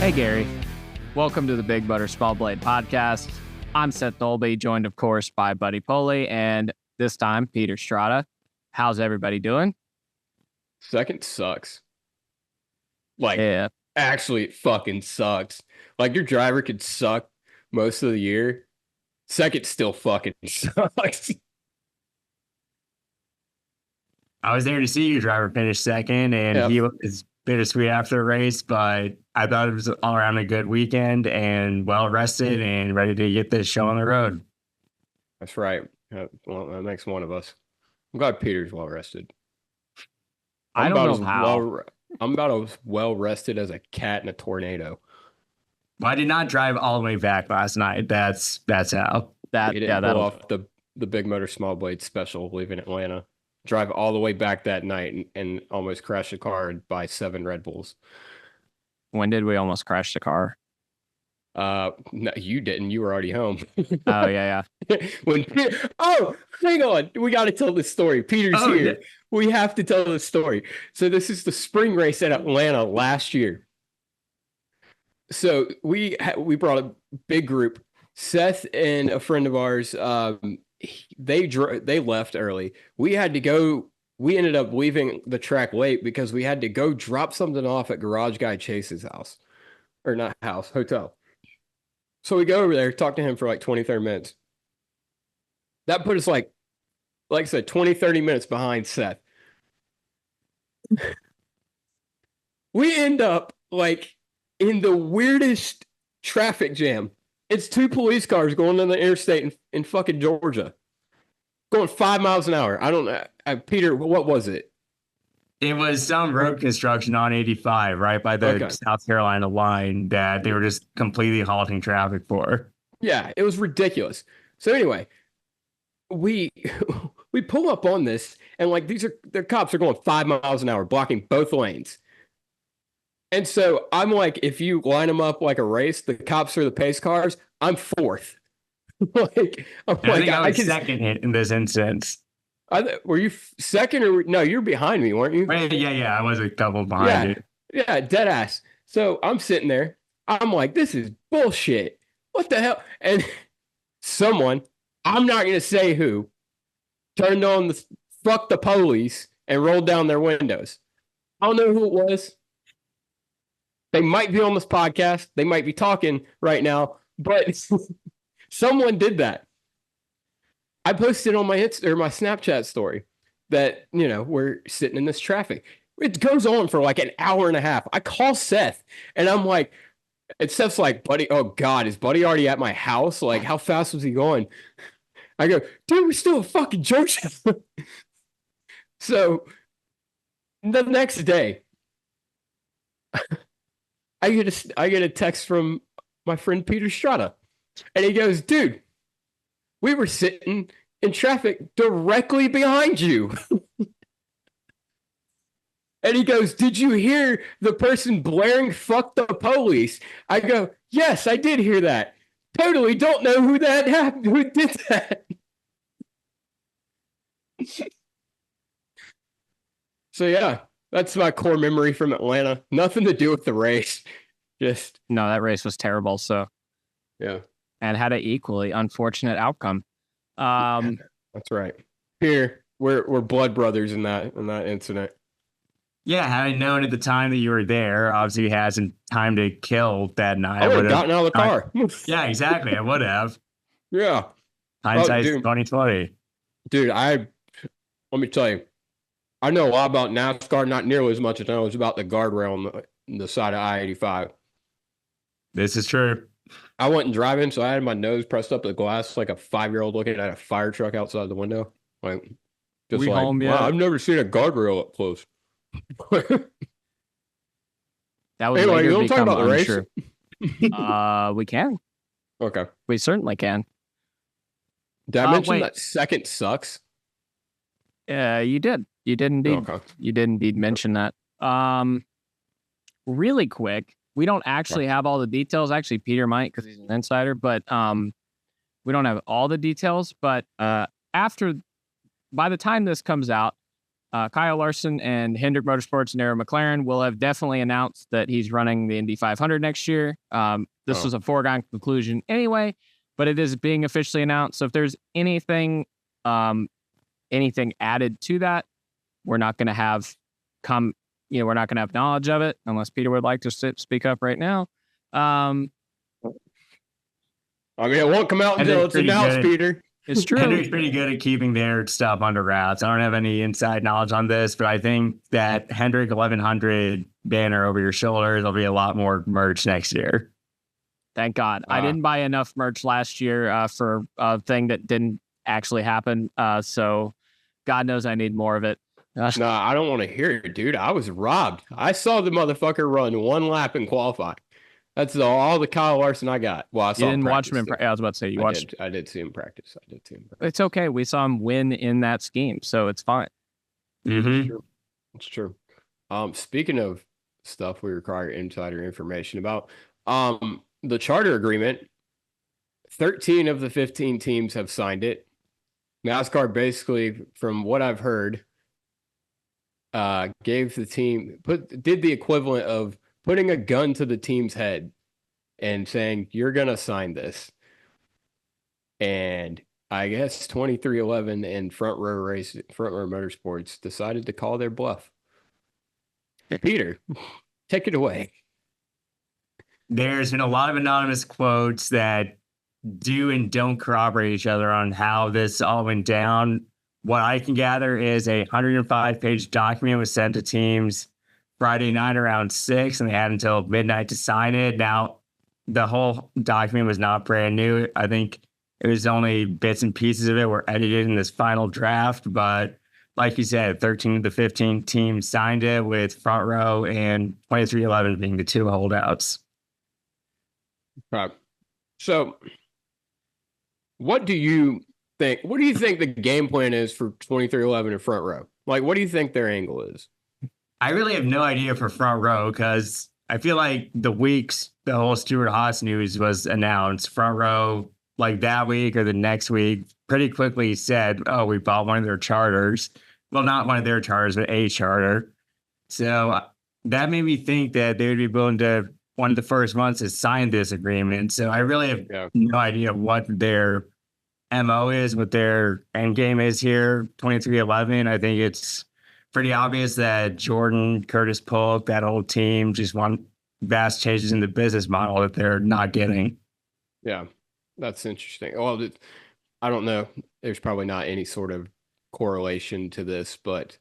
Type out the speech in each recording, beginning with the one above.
Hey, Gary. Welcome to the Big Butter Small Blade podcast. I'm Seth Dolby, joined, of course, by Buddy Poley, and this time, Peter Stratta. How's everybody doing? Second sucks. Like, Yeah. actually, it fucking sucks. Like, your driver could suck most of the year. Second still fucking sucks. I was there to see your driver finish second, and Yep. he was bittersweet after the race, but I thought it was all around a good weekend and well rested and ready to get this show on the road. That's right. Well, that makes one of us. I'm glad Peter's well rested. I don't know how. I'm about as well rested as a cat in a tornado. Well, I did not drive all the way back last night. That's how. He didn't pull off the Big Motor Small Blade special leaving Atlanta. Drive all the way back that night and almost crash the car and buy 7 Red Bulls. When did we almost crash the car? No, you didn't. You were already home. Oh, yeah. Hang on. We got to tell this story. Peter's here. Yeah. We have to tell this story. So this is the spring race at Atlanta last year. So we brought a big group. Seth and a friend of ours, they left early. We ended up leaving the track late because we had to go drop something off at Garage Guy Chase's house. Or not house, hotel. So we go over there, talk to him for like 20, 30 minutes. That put us like I said, 20, 30 minutes behind Seth. We end up like in the weirdest traffic jam. It's 2 police cars going down the interstate in fucking Georgia. Going 5 miles an hour. I don't know. Peter, what was it? It was some road construction on 85, right by the South Carolina line that they were just completely halting traffic for. Yeah, it was ridiculous. So anyway, we pull up on this, and like the cops are going 5 miles an hour, blocking both lanes. And so I'm like, if you line them up like a race, the cops are the pace cars. I'm fourth. I think I was second in this instance. Were you second or no? You're behind me, weren't you? Yeah. I was a couple behind you. Yeah, dead ass. So I'm sitting there. I'm like, this is bullshit. What the hell? And someone, I'm not going to say who, turned on the fuck the police and rolled down their windows. I don't know who it was. They might be on this podcast. They might be talking right now, but someone did that. I posted on my Snapchat story that, we're sitting in this traffic. It goes on for like an hour and a half. I call Seth and I'm like, Seth's like, buddy, oh God, is Buddy already at my house? Like, how fast was he going? I go, dude, we're still in fucking Georgia. So the next day, I get a text from my friend Peter Stratta, and he goes, dude, we were sitting in traffic directly behind you. And he goes, did you hear the person blaring fuck the police? I go, yes, I did hear that. Totally don't know who did that. So yeah, that's my core memory from Atlanta. Nothing to do with the race. No, that race was terrible. So yeah. And had an equally unfortunate outcome. That's right. Here, we're blood brothers in that incident. Yeah, had I known at the time that you were there, obviously you had some time to kill that night. I would have gotten out of the car. Yeah, exactly. I would have. Yeah. Hindsight's 2020. Dude, let me tell you, I know a lot about NASCAR, not nearly as much as I know about the guardrail on the side of I-85. This is true. I wasn't driving, so I had my nose pressed up to the glass like a 5-year-old looking at a fire truck outside the window. Like, just home yet? Wow, I've never seen a guardrail up close. That would anyway, you later don't talk about the untrue. race. We can. Okay. We certainly can. Did I mention that second sucks? Yeah, you did. You did indeed. Okay. You did indeed mention that. Really quick, we don't actually have all the details. Actually, Peter might because he's an insider, but we don't have all the details. But by the time this comes out, Kyle Larson and Hendrick Motorsports and Arrow McLaren will have definitely announced that he's running the Indy 500 next year. This was a foregone conclusion anyway, but it is being officially announced. So if there's anything added to that, we're not going to have we're not going to have knowledge of it unless Peter would like to speak up right now. I mean, it won't come out until it's announced, Peter. It's true. Hendrick's pretty good at keeping their stuff under wraps. I don't have any inside knowledge on this, but I think that Hendrick 1100 banner over your shoulders will be a lot more merch next year. Thank God. I didn't buy enough merch last year for a thing that didn't actually happen. So God knows I need more of it. No, I don't want to hear it, dude. I was robbed. I saw the motherfucker run one lap in qualifying. That's all the Kyle Larson I got. Well, I saw you didn't watch him in practice. I was about to say you watched. I did see him practice. It's okay. We saw him win in that scheme, so it's fine. Mm-hmm. It's true. Speaking of stuff we require insider information about, the charter agreement, 13 of the 15 teams have signed it. NASCAR basically, from what I've heard, gave the team did the equivalent of putting a gun to the team's head and saying, you're going to sign this. And I guess 2311 and Front Row Motorsports decided to call their bluff. Peter, take it away. There's been a lot of anonymous quotes that do and don't corroborate each other on how this all went down. What I can gather is a 105-page document was sent to teams Friday night around 6, and they had until midnight to sign it. Now, the whole document was not brand new. I think it was only bits and pieces of it were edited in this final draft. But like you said, 13 of the 15 teams signed it, with Front Row and 2311 being the two holdouts. Right. So what do you think? What do you think the game plan is for 2311 and Front Row? Like, what do you think their angle is? I really have no idea for Front Row, because I feel like the whole Stewart Haas news was announced. Front Row, like that week or the next week, pretty quickly said, oh, we bought one of their charters. Well, not one of their charters, but a charter. So that made me think that they would be willing to, one of the first ones to sign this agreement. So I really have no idea what their MO is, what their end game is here. 2311, I think it's pretty obvious that Jordan, Curtis Polk, that whole team just want vast changes in the business model that they're not getting. Yeah, that's interesting. Well, I don't know. There's probably not any sort of correlation to this, but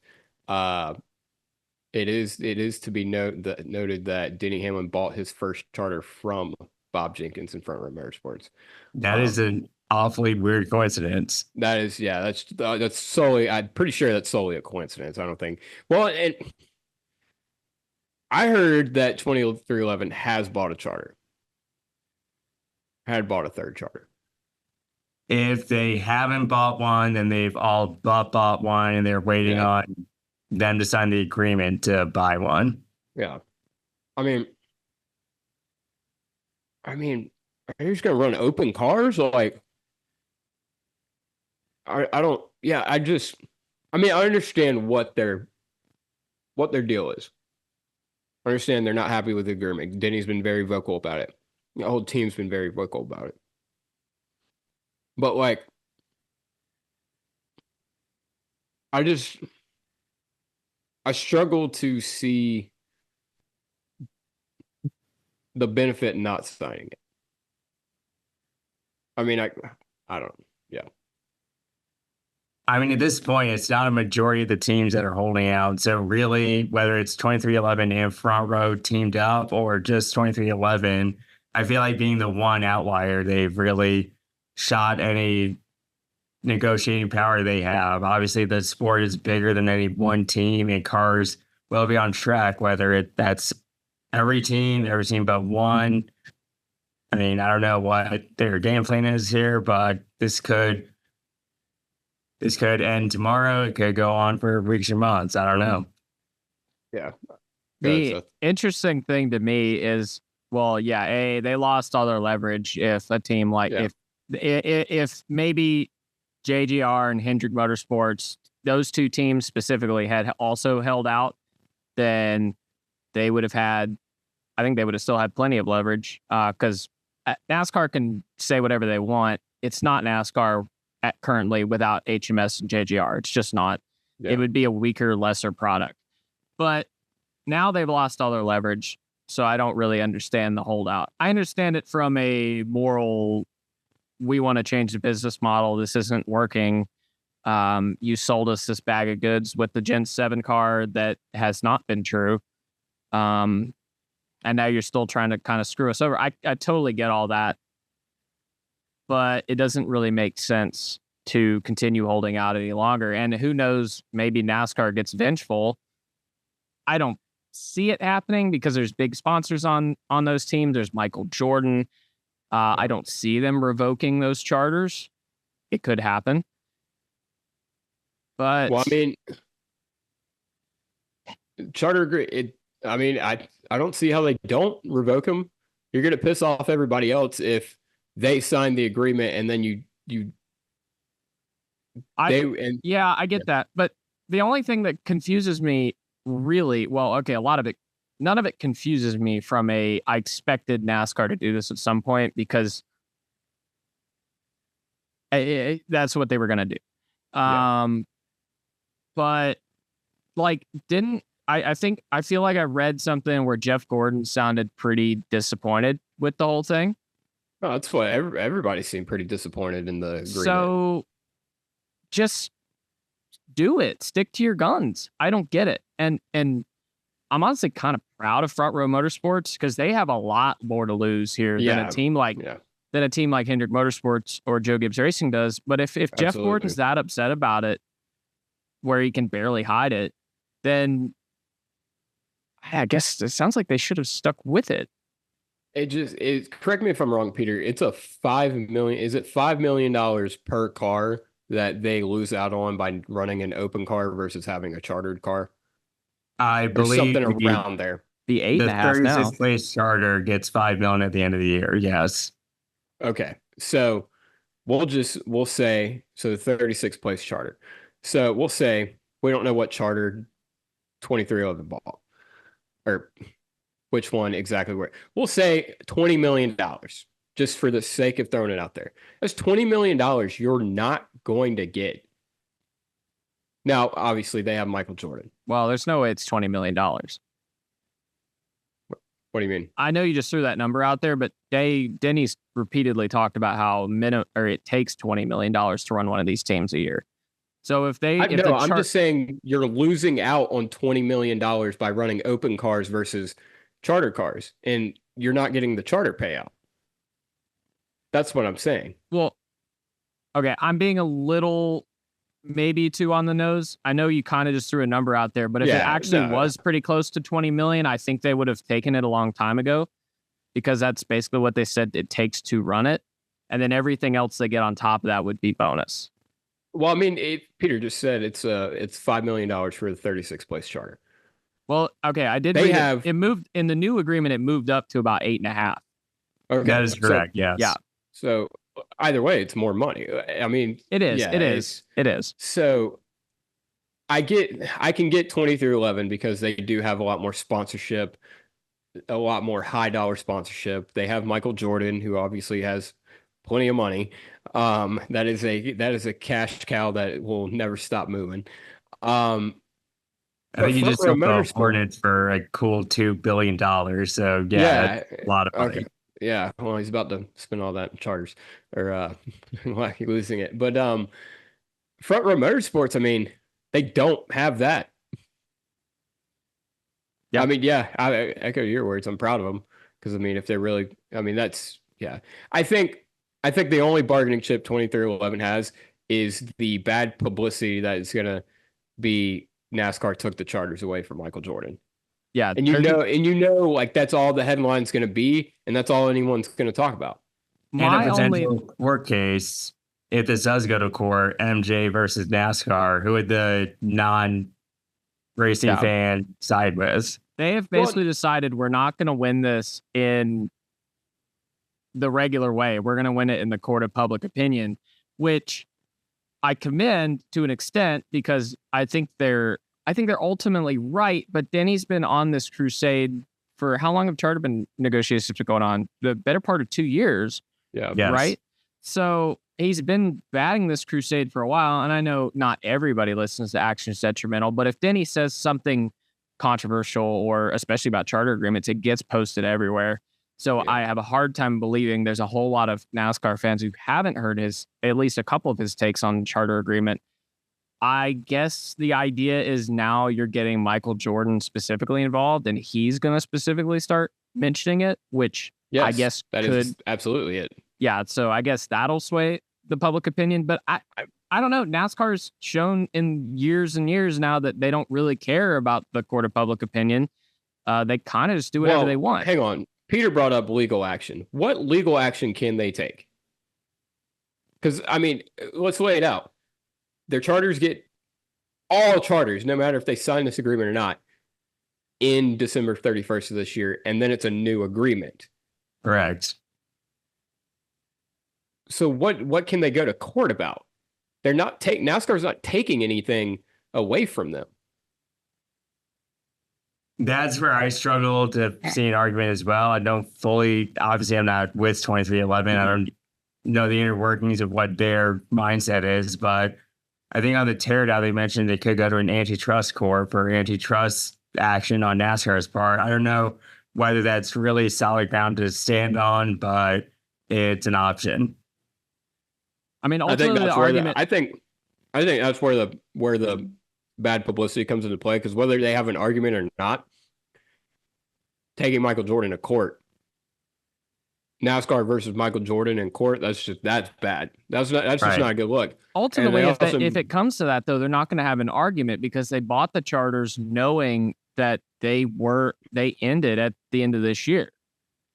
it is to be noted that Denny Hamlin bought his first charter from Bob Jenkins in Front Row Motorsports. That is an awfully weird coincidence. That is, yeah, that's solely, I'm pretty sure that's solely a coincidence. I don't think. Well, and I heard that 2311 has bought a charter. Had bought a third charter. If they haven't bought one, then they've all bought one, and they're waiting on them to sign the agreement to buy one. Yeah. I mean, are you just going to run open cars? Like, I don't, I understand what their deal is. I understand they're not happy with the agreement. Denny's been very vocal about it. The whole team's been very vocal about it. But like, I struggle to see the benefit in not signing it. I mean, I don't, yeah. I mean, at this point, it's not a majority of the teams that are holding out. So really, whether it's 2311 and Front Row teamed up or just 2311, I feel like being the one outlier, they've really shot any negotiating power they have. Obviously, the sport is bigger than any one team, and cars will be on track, whether that's every team but one. I mean, I don't know what their game plan is here, but this could end tomorrow. It could go on for weeks or months. I don't know. Yeah. The interesting thing to me is, well, they lost all their leverage if a team like if maybe JGR and Hendrick Motorsports those two teams specifically had also held out, then they would have had, I think they would have still had plenty of leverage, because NASCAR can say whatever they want. It's not NASCAR currently without HMS and JGR. It's just not. Yeah. It would be a weaker, lesser product. But now they've lost all their leverage, so I don't really understand the holdout. I understand it from a moral, we want to change the business model. This isn't working. You sold us this bag of goods with the Gen 7 car that has not been true. And now you're still trying to kind of screw us over. I totally get all that. But it doesn't really make sense to continue holding out any longer. And who knows, maybe NASCAR gets vengeful. I don't see it happening because there's big sponsors on those teams. There's Michael Jordan. I don't see them revoking those charters. It could happen. But well, I mean, charter agree. I don't see how they don't revoke them. You're going to piss off everybody else if they sign the agreement and then I get that. But the only thing that confuses me really, none of it confuses me from I expected NASCAR to do this at some point because that's what they were going to do. But like, I feel like I read something where Jeff Gordon sounded pretty disappointed with the whole thing. Oh, that's what everybody seemed pretty disappointed in the agreement. So just do it. Stick to your guns. I don't get it. And I'm honestly kind of proud of Front Row Motorsports because they have a lot more to lose here than a team like Hendrick Motorsports or Joe Gibbs Racing does. But if Jeff Gordon's that upset about it, where he can barely hide it, then I guess it sounds like they should have stuck with it. Correct me if I'm wrong, Peter. It's a $5 million. Is it $5 million per car that they lose out on by running an open car versus having a chartered car? I believe something around there. The 8.5 now. 36th place charter gets $5 million at the end of the year. Yes. Okay, so we'll say the 36th place charter. So we'll say we don't know what charter 2311 bought or which one exactly where. We'll say $20 million just for the sake of throwing it out there. That's $20 million you're not going to get. Now, obviously, they have Michael Jordan. Well, there's no way it's $20 million. What do you mean? I know you just threw that number out there, but Denny's repeatedly talked about how it takes $20 million to run one of these teams a year. So I'm just saying you're losing out on $20 million by running open cars versus charter cars, and you're not getting the charter payout. That's what I'm saying. Well, okay, I'm being a little maybe too on the nose. I know you kind of just threw a number out there, but if it actually was pretty close to 20 million, I think they would have taken it a long time ago because that's basically what they said it takes to run it. And then everything else they get on top of that would be bonus. Well, I mean, Peter just said it's $5 million for the 36th place charter. Well, okay, I did. It moved in the new agreement. It moved up to about 8.5. Okay, that is correct. Yes. Yeah. So either way, it's more money. I mean, it is. Yeah, it is. So I can get 20 through 11 because they do have a lot more sponsorship, a lot more high dollar sponsorship. They have Michael Jordan, who obviously has plenty of money. That is a cash cow that will never stop moving. I think you just sold the Hornets for a cool $2 billion. So yeah, a lot of money. Okay. Yeah, well, he's about to spend all that in charters or losing it. But Front Row Motorsports, I mean, they don't have that. Yeah, I mean, I echo your words. I'm proud of them because I mean, if they're really, I mean, that's I think the only bargaining chip 2311 has is the bad publicity that is going to be NASCAR took the charters away from Michael Jordan. Yeah, and you know, like that's all the headline's going to be, and that's all anyone's going to talk about. And a potential court case, if this does go to court, MJ versus NASCAR, who would the non-racing fan side with? They have basically decided we're not going to win this in the regular way. We're going to win it in the court of public opinion, which I commend to an extent because I think they're ultimately right. But Denny's been on this crusade for how long have charter been negotiations been going on? The better part of 2 years. Yeah. Yes. Right. So he's been batting this crusade for a while. And I know not everybody listens to Actions Detrimental, but if Denny says something controversial or especially about charter agreements, it gets posted everywhere. So I have a hard time believing there's a whole lot of NASCAR fans who haven't heard at least a couple of his takes on charter agreement. I guess the idea is now you're getting Michael Jordan specifically involved and he's going to specifically start mentioning it, which I guess that is absolutely it. Yeah. So I guess that'll sway the public opinion, but I don't know. NASCAR's shown in years and years now that they don't really care about the court of public opinion. They kind of just do whatever they want. Hang on. Peter brought up legal action. What legal action can they take? Because, I mean, let's lay it out. Their charters get all charters, no matter if they sign this agreement or not, in December 31st of this year, and then it's a new agreement. Correct. So what can they go to court about? They're not NASCAR's not taking anything away from them. That's where I struggle to see an argument as well. I don't fully, obviously, I'm not with 2311. I don't know the inner workings of what their mindset is, but I think on the teardown, they mentioned they could go to an antitrust court for antitrust action on NASCAR's part. I don't know whether that's really solid ground to stand on, but it's an option. I mean, ultimately, the argument. I think that's where the bad publicity comes into play, because whether they have an argument or not, taking Michael Jordan to court, NASCAR versus Michael Jordan in court, that's bad. That's just not a good look. Ultimately, if it comes to that, though, they're not going to have an argument because they bought the charters knowing that they ended at the end of this year.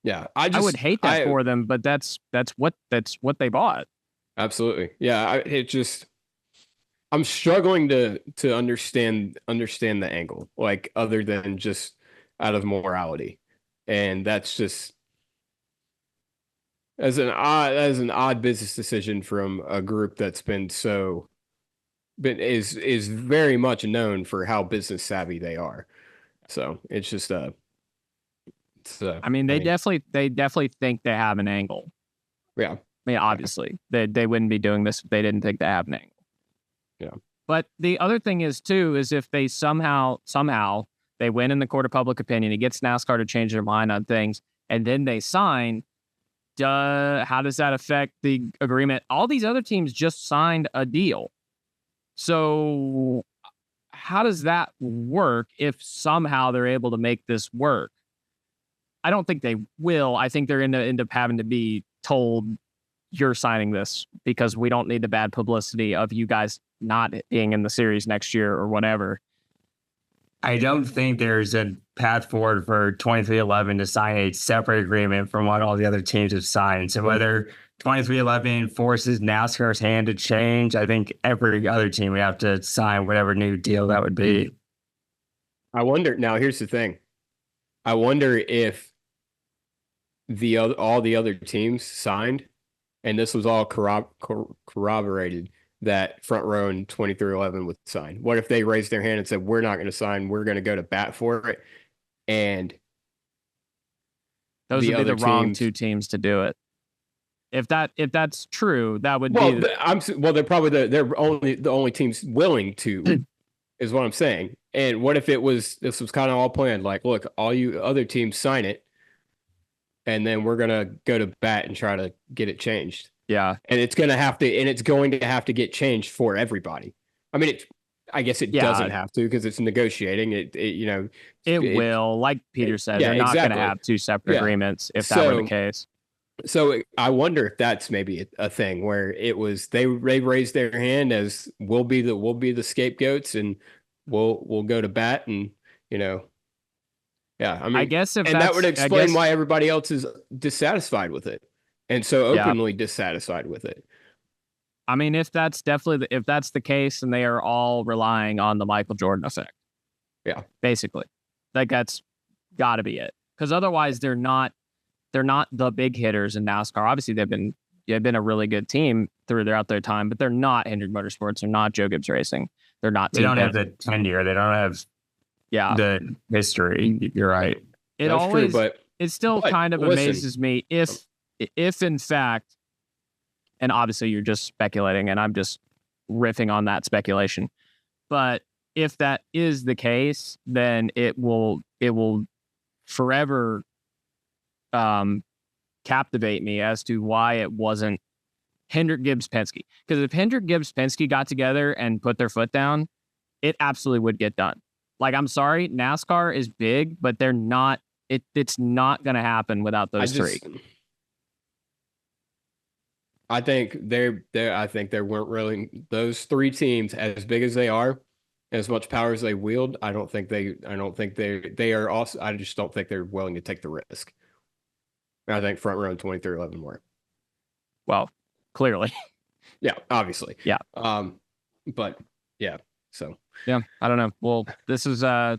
Yeah, I would hate that for them, but that's what they bought. Absolutely. Yeah, I'm struggling to understand the angle, like, other than just out of morality. And that's just as an odd business decision from a group that's is very much known for how business savvy they are. So it's just I mean, they definitely think they have an angle. Yeah. I mean, obviously, they wouldn't be doing this if they didn't think they have an angle. Yeah. But the other thing is, too, is if they somehow they win in the court of public opinion, it gets NASCAR to change their mind on things, and then they sign, how does that affect the agreement? All these other teams just signed a deal. So how does that work if somehow they're able to make this work? I don't think they will. I think they're going to end up having to be told, you're signing this because we don't need the bad publicity of you guys not being in the series next year or whatever. I don't think there's a path forward for 2311 to sign a separate agreement from what all the other teams have signed. So whether 2311 forces NASCAR's hand to change, I think every other team would have to sign whatever new deal that would be. I wonder, now here's the thing. I wonder if all the other teams signed, and this was all corroborated, that Front Row and 2311 would sign. What if they raised their hand and said, we're not going to sign, we're going to go to bat for it? And those would be the wrong two teams to do it. If that's true, that would be. They're probably the only teams willing to, is what I'm saying. And what if this was kind of all planned? Like, look, all you other teams sign it, and then we're gonna go to bat and try to get it changed. Yeah, and it's going to have to get changed for everybody. I mean, I guess it doesn't have to, because it's negotiating. It will, like Peter said, they're not going to have two separate agreements if that were the case. So I wonder if that's maybe a thing where it was they raised their hand as we'll be the scapegoats, and we'll go to bat, and yeah. I mean, I guess that would explain why everybody else is dissatisfied with it. And so openly dissatisfied with it. I mean, if that's the case, and they are all relying on the Michael Jordan effect. Yeah. Basically. Like, that's gotta be it. Because otherwise they're not the big hitters in NASCAR. Obviously they've been been a really good team throughout their time, but they're not Hendrick Motorsports. They're not Joe Gibbs Racing. They're not. They don't have the tenure. They don't have the history. You're right. It That's always, true, it still kind of amazes me if in fact, and obviously you're just speculating, and I'm just riffing on that speculation, but if that is the case, then it will forever captivate me as to why it wasn't Hendrick Gibbs Penske. Because if Hendrick Gibbs Penske got together and put their foot down, it absolutely would get done. Like, I'm sorry, NASCAR is big, but they're not. It's not going to happen without those three. I think I think there weren't really those three teams, as big as they are, as much power as they wield. I just don't think they're willing to take the risk. And I think Front Row and 2311 were. Well, clearly. Yeah, obviously. Yeah. But yeah, so. Yeah, I don't know. Well, this is now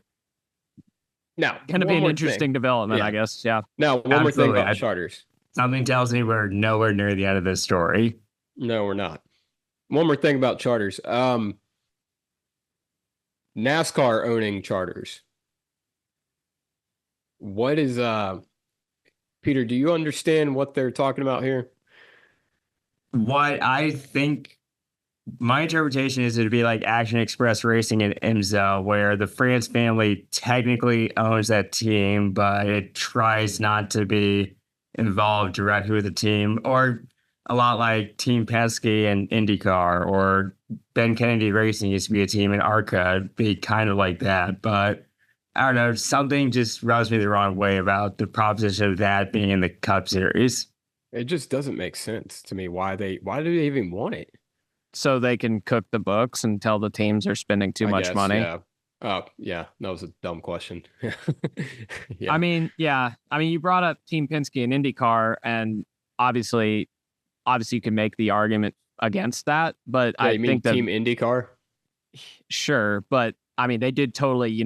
going to be an interesting development, I guess. Yeah. Now, one more thing about charters. Something tells me we're nowhere near the end of this story. No, we're not. One more thing about charters. NASCAR owning charters. What is Peter, do you understand what they're talking about here? What I think, my interpretation is it'd be like Action Express Racing and IMSA, where the France family technically owns that team, but it tries not to be involved directly with the team, or a lot like Team Penske and IndyCar, or Ben Kennedy Racing used to be a team in ARCA. It'd be kind of like that, but I don't know, something just rubs me the wrong way about the proposition of that being in the Cup Series. It just doesn't make sense to me. Why do they even want it? So they can cook the books and tell the teams are spending too much money. Yeah. Yeah, that was a dumb question. Yeah. I mean, you brought up Team Penske and IndyCar, and obviously you can make the argument against that, but I think that Team IndyCar. Sure, but I mean, they did totally,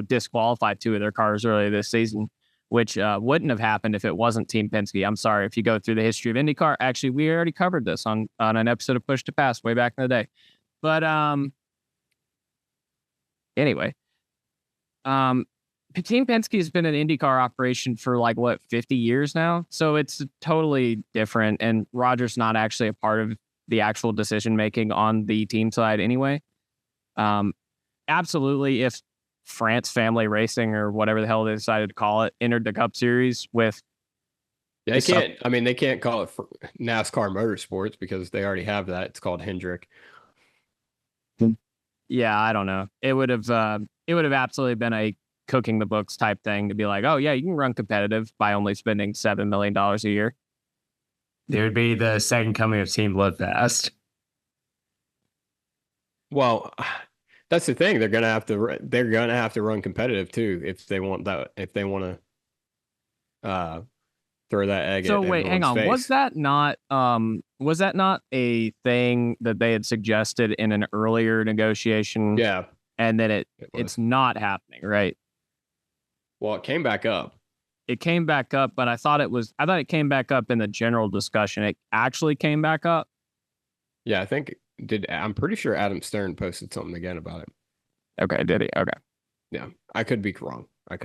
disqualify two of their cars earlier this season, which wouldn't have happened if it wasn't Team Penske. I'm sorry. If you go through the history of IndyCar, actually, we already covered this on an episode of Push to Pass way back in the day. But anyway, Team Penske has been an IndyCar operation for 50 years now. So it's totally different. And Roger's not actually a part of the actual decision making on the team side anyway. Absolutely, if France Family Racing, or whatever the hell they decided to call it, entered the Cup Series with... Yeah, they can't call it NASCAR Motorsports because they already have that. It's called Hendrick. Yeah, I don't know. It would have absolutely been a cooking the books type thing to be like, oh yeah, you can run competitive by only spending $7 million a year. It would be the second coming of Team Bloodfast. Well, that's the thing. They're gonna have to run competitive too if they want to throw that egg. So wait, hang on. Face. Was that not a thing that they had suggested in an earlier negotiation? Yeah, and then it's not happening, right? Well, it came back up. It came back up, but I thought it came back up in the general discussion. It actually came back up. Yeah, I'm pretty sure Adam Stern posted something again about it. Okay, did he? Okay. Yeah, I could be wrong. I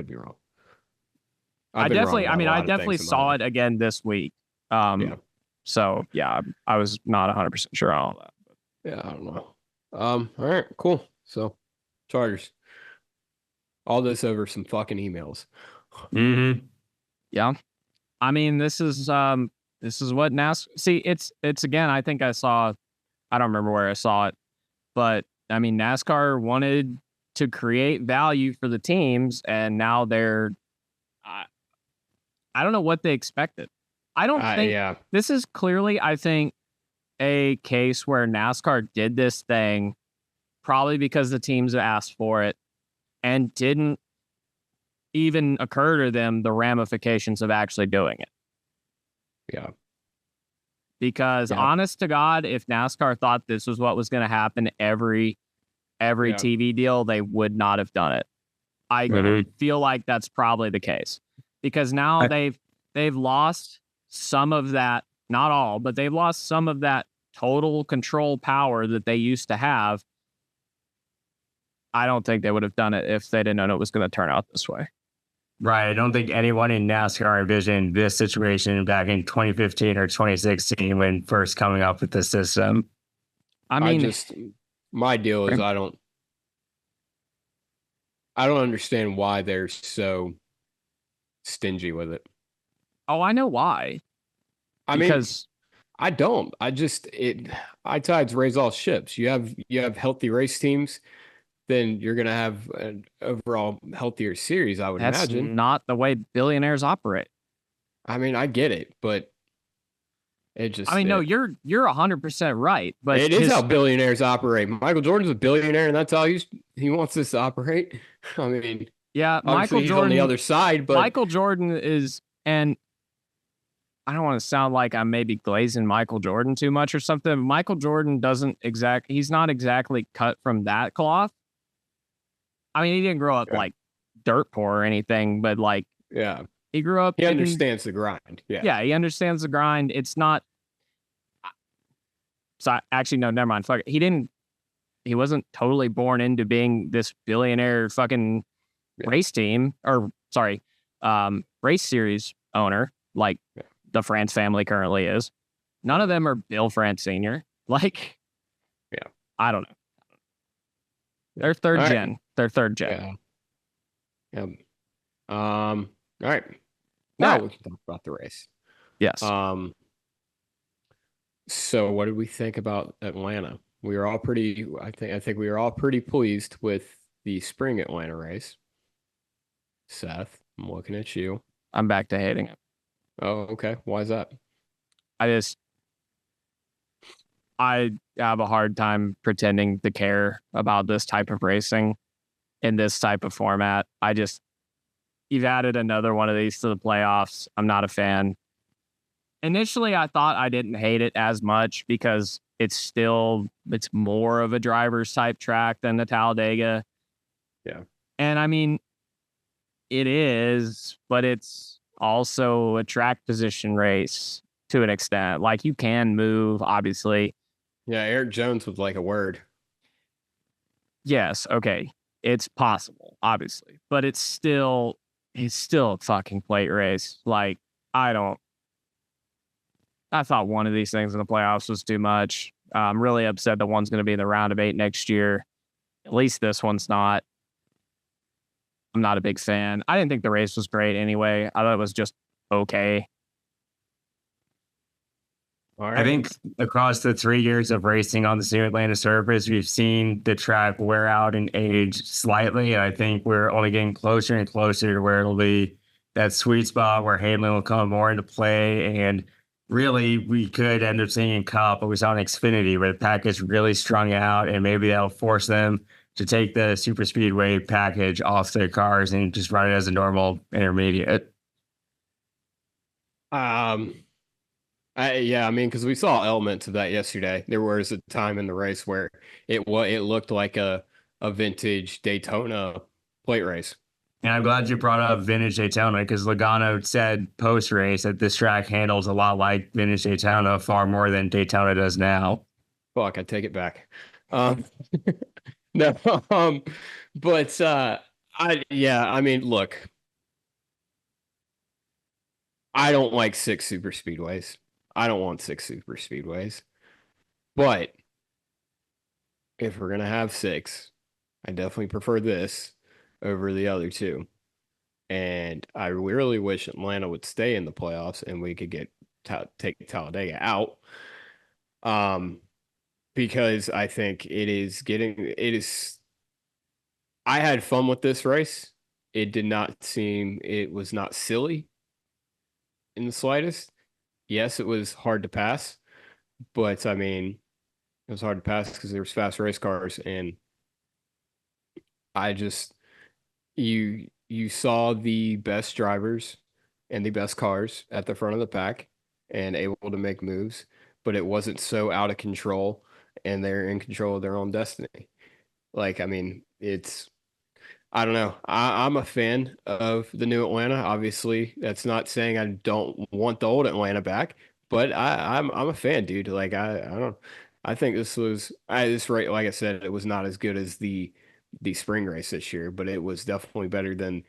definitely saw it again this week. So yeah, I was not 100% sure on all that. Yeah, I don't know. All right, cool. So, Chargers. All this over some fucking emails. Mm-hmm. Yeah. I mean, this is what NASCAR... See, it's again, I think I don't remember where I saw it, but I mean, NASCAR wanted to create value for the teams, and now they're... I don't know what they expected. I don't think... This is clearly, I think, a case where NASCAR did this thing probably because the teams asked for it, and didn't even occur to them the ramifications of actually doing it. Yeah. Because honest to God, if NASCAR thought this was what was going to happen every TV deal, they would not have done it. I feel like that's probably the case, because now they've lost some of that not all, but they've lost some of that total control power that they used to have. I don't think they would have done it if they didn't know it was going to turn out this way. Right. I don't think anyone in NASCAR envisioned this situation back in 2015 or 2016 when first coming up with the system. I mean, my deal is I don't understand why they're so stingy with it. Oh, I know why. Because I don't. High tides raise all ships. You have healthy race teams, then you're gonna have an overall healthier series, I would imagine. That's not the way billionaires operate. I mean, I get it, but it just. No, you're 100% right, but it is how billionaires operate. Michael Jordan's a billionaire, and that's how he wants this to operate. I mean, yeah, Michael Jordan on the other side, but Michael Jordan is, and I don't want to sound like I'm maybe glazing Michael Jordan too much or something. Michael Jordan he's not exactly cut from that cloth. I mean, he didn't grow up like dirt poor or anything, but like, he grew up. He understands the grind. Yeah, he understands the grind. It's not. So actually, no, never mind. Fuck it. He wasn't totally born into being this billionaire fucking race team race series owner like the France family currently is. None of them are Bill France Sr. Like, I don't know. They're third gen. Right. They're third gen. Yeah. All right. Now we can talk about the race. Yes. So what did we think about Atlanta? We were all I think we were all pretty pleased with the spring Atlanta race. Seth, I'm looking at you. I'm back to hating it. Oh, okay. Why is that? I have a hard time pretending to care about this type of racing in this type of format. You've added another one of these to the playoffs. I'm not a fan. Initially, I thought I didn't hate it as much because it's more of a driver's type track than the Talladega. Yeah. And I mean, it is, but it's also a track position race to an extent. Like, you can move, obviously. Yeah, Eric Jones would like a word. Yes, okay. It's possible, obviously. But it's still a fucking plate race. Like, I thought one of these things in the playoffs was too much. I'm really upset that one's going to be in the round of 8 next year. At least this one's not. I'm not a big fan. I didn't think the race was great anyway. I thought it was just okay. All right. I think across the 3 years of racing on the new Atlanta surface, we've seen the track wear out and age slightly. And I think we're only getting closer and closer to where it'll be that sweet spot where Hamlin will come more into play. And really, we could end up seeing Cup, but we saw in Xfinity where the pack is really strung out, and maybe that'll force them to take the super speedway package off their cars and just run it as a normal intermediate. Because we saw elements of that yesterday. There was a time in the race where it looked like a vintage Daytona plate race. And I'm glad you brought up vintage Daytona because Logano said post-race that this track handles a lot like vintage Daytona, far more than Daytona does now. Fuck, I take it back. No, but look, I don't like 6 super speedways. I don't want 6 super speedways. But if we're going to have 6, I definitely prefer this over the other 2. And I really wish Atlanta would stay in the playoffs and we could take Talladega out. Because I think I had fun with this race. It was not silly in the slightest. Yes, it was hard to pass, but I mean, it was hard to pass because there was fast race cars, and you saw the best drivers and the best cars at the front of the pack and able to make moves, but it wasn't so out of control, and they're in control of their own destiny. Like, I mean, I don't know. I'm a fan of the new Atlanta. Obviously, that's not saying I don't want the old Atlanta back, but I'm a fan, dude. Like I don't I think this right like I said, it was not as good as the spring race this year, but it was definitely better than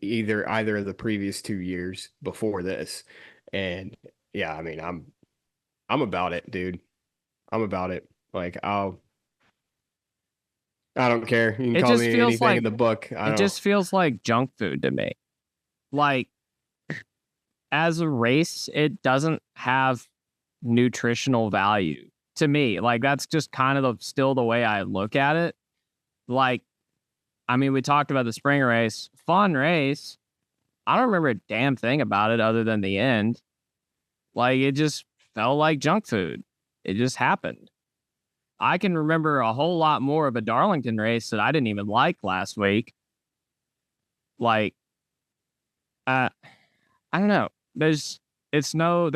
either of the previous 2 years before this. And yeah, I mean, I'm about it, dude. I'm about it. Like I don't care. You can It call just me feels anything like in the book. I it don't. just feels like junk food to me. Like as a race, it doesn't have nutritional value to me. Like that's just kind of still the way I look at it. Like, I mean, we talked about the spring race, fun race. I don't remember a damn thing about it other than the end. Like it just felt like junk food. It just happened. I can remember a whole lot more of a Darlington race that I didn't even like last week. Like, uh, I don't know. There's no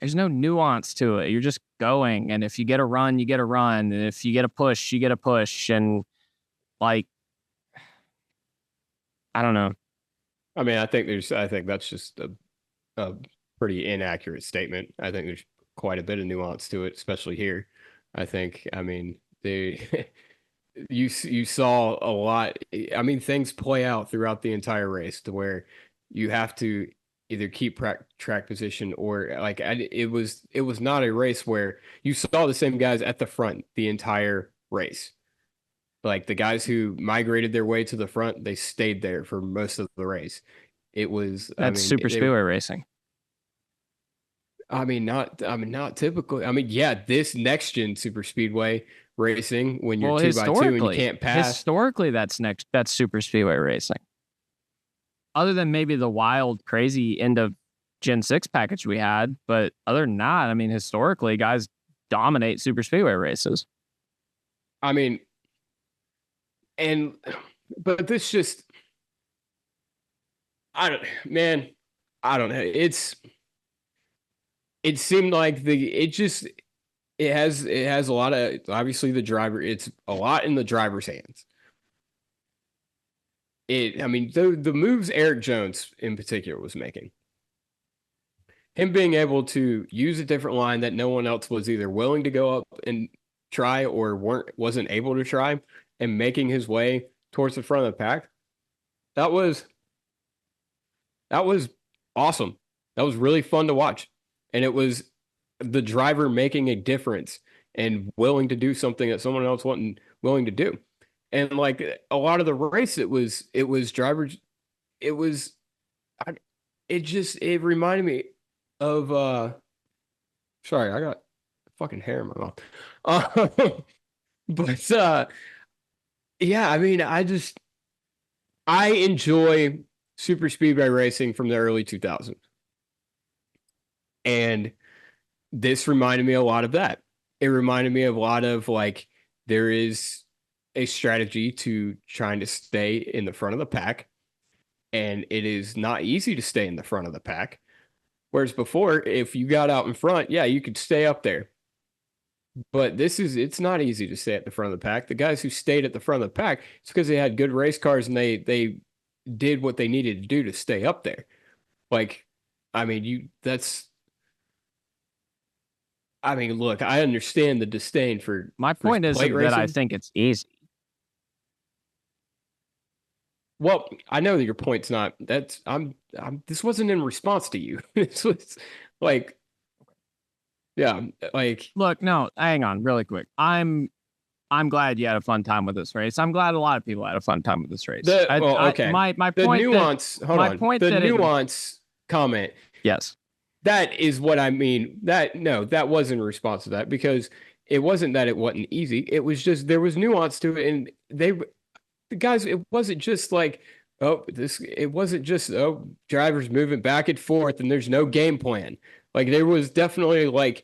nuance to it. You're just going, and if you get a run, you get a run, and if you get a push, you get a push, and like, I don't know. I mean, I think that's just a pretty inaccurate statement. I think there's quite a bit of nuance to it, especially here. I mean, they you saw a lot. I mean, things play out throughout the entire race to where you have to either keep track position or like it was not a race where you saw the same guys at the front the entire race. Like the guys who migrated their way to the front, they stayed there for most of the race. It was, That's super speedway racing. I mean, not typically. I mean, yeah, this next gen super speedway racing when you're Well, 2x2 and you can't pass. historically, that's super speedway racing. Other than maybe the wild, crazy end of Gen 6 package we had, but other than that, I mean, historically, guys dominate super speedway races. I mean, and but this just I don't man, I don't know. It seemed like it has a lot of obviously the driver, it's a lot in the driver's hands. I mean, the moves Eric Jones in particular was making. Him being able to use a different line that no one else was either willing to go up and try or wasn't able to try, and making his way towards the front of the pack. That was that was awesome. That was really fun to watch. And it was the driver making a difference and willing to do something that someone else wasn't willing to do. And like a lot of the race, it was drivers. It was, it reminded me of, sorry, I got fucking hair in my mouth. But, yeah, I mean, I enjoy super speedway racing from the early 2000s. And this reminded me a lot of that. It reminded me of a lot of like, there is a strategy to trying to stay in the front of the pack, and it is not easy to stay in the front of the pack. Whereas before, if you got out in front, yeah, you could stay up there. But it's not easy to stay at the front of the pack. The guys who stayed at the front of the pack, it's because they had good race cars and they did what they needed to do to stay up there. Like, I mean, I mean, look, I understand the disdain for My point isn't that I think it's easy. Well, I know that your point's not. This wasn't in response to you. This was like, yeah, like. Look, no, hang on, really quick. I'm glad you had a fun time with this race. I'm glad a lot of people had a fun time with this race. Okay. My the point. Nuance. Hold on. The nuance comment. Yes. That is what I mean. That was in response to that, because it wasn't that it wasn't easy. It was just there was nuance to it, and the guys, it wasn't just like, it wasn't just, drivers moving back and forth and there's no game plan. Like there was definitely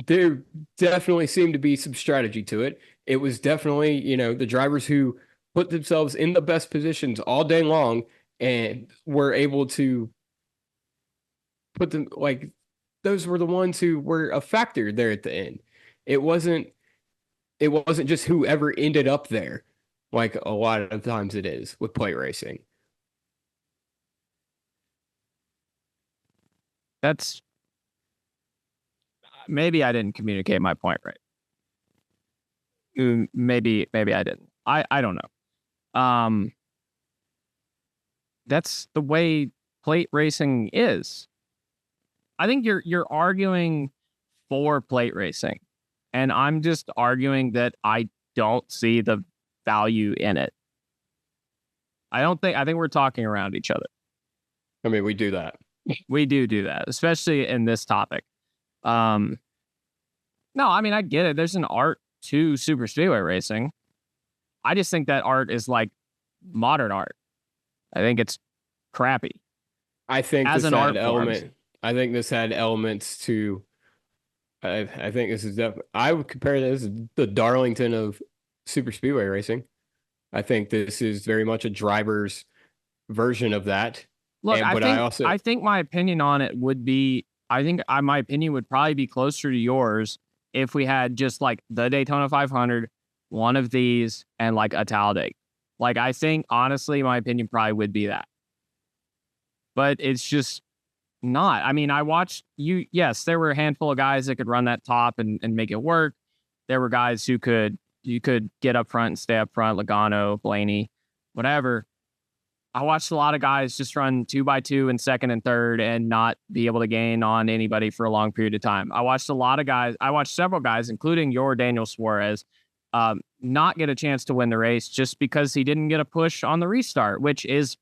there definitely seemed to be some strategy to it. It was definitely, the drivers who put themselves in the best positions all day long and were able to put them, like, those were the ones who were a factor there at the end. It wasn't just whoever ended up there, like a lot of times it is with plate racing. That's maybe I didn't communicate my point right. Maybe I didn't. I don't know. That's the way plate racing is. I think you're arguing for plate racing, and I'm just arguing that I don't see the value in it. I think we're talking around each other. I mean, we do that. We do that, especially in this topic. No, I mean, I get it. There's an art to super speedway racing. I just think that art is like modern art. I think it's crappy. I think as this an had art element. I think this had elements to. I think this is definitely. I would compare this to the Darlington of super speedway racing. I think this is very much a driver's version of that. Look, I think my opinion on it would be. I think my opinion would probably be closer to yours if we had just like the Daytona 500, one of these, and like a Talladega. Like, I think honestly, my opinion probably would be that. But it's just not. I mean, I watched you. Yes, there were a handful of guys that could run that top and make it work. There were guys you could get up front and stay up front, Logano, Blaney, whatever. I watched a lot of guys just run 2x2 in second and third and not be able to gain on anybody for a long period of time. I watched several guys, including your Daniel Suarez, not get a chance to win the race just because he didn't get a push on the restart, which is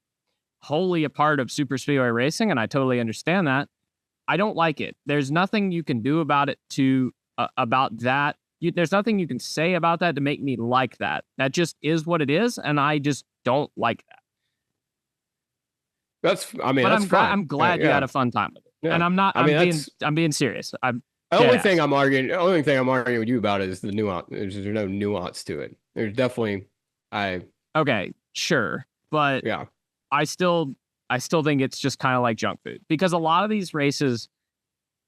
wholly a part of super speedway racing, and I totally understand that. I don't like it. There's nothing you can do about it about that. There's nothing you can say about that to make me like that. That just is what it is, and I just don't like that. I'm glad you had a fun time with it. Yeah. And I'm being serious. The only thing I'm arguing with you about is the nuance. There's no nuance to it. There's definitely okay, sure. But yeah. I still think it's just kind of like junk food, because a lot of these races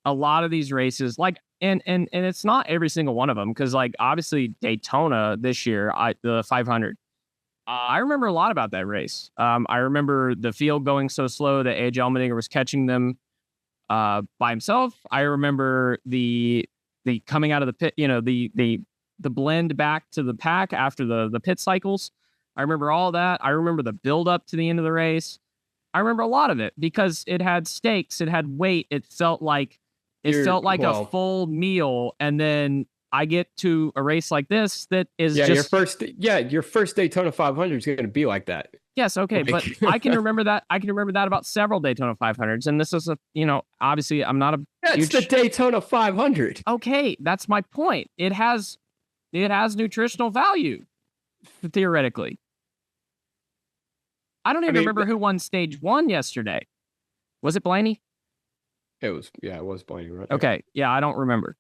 like, and it's not every single one of them, because like obviously Daytona this year, the 500, I remember a lot about that race. I remember the field going so slow that AJ Allmendinger was catching them by himself. I remember the coming out of the pit, the blend back to the pack after the pit cycles. I remember all that. I remember the build up to the end of the race. I remember a lot of it because it had stakes, it had weight. It felt like a full meal. And then I get to a race like this that is your first Daytona 500 is going to be like that. Yes, okay, but I can remember that. I can remember that about several Daytona 500s, and this is obviously I'm not a. It's the Daytona 500. Okay, that's my point. It has nutritional value, theoretically. I don't even remember who won stage 1 yesterday. Was it Blaney? It was Blaney, right? Okay, yeah, I don't remember.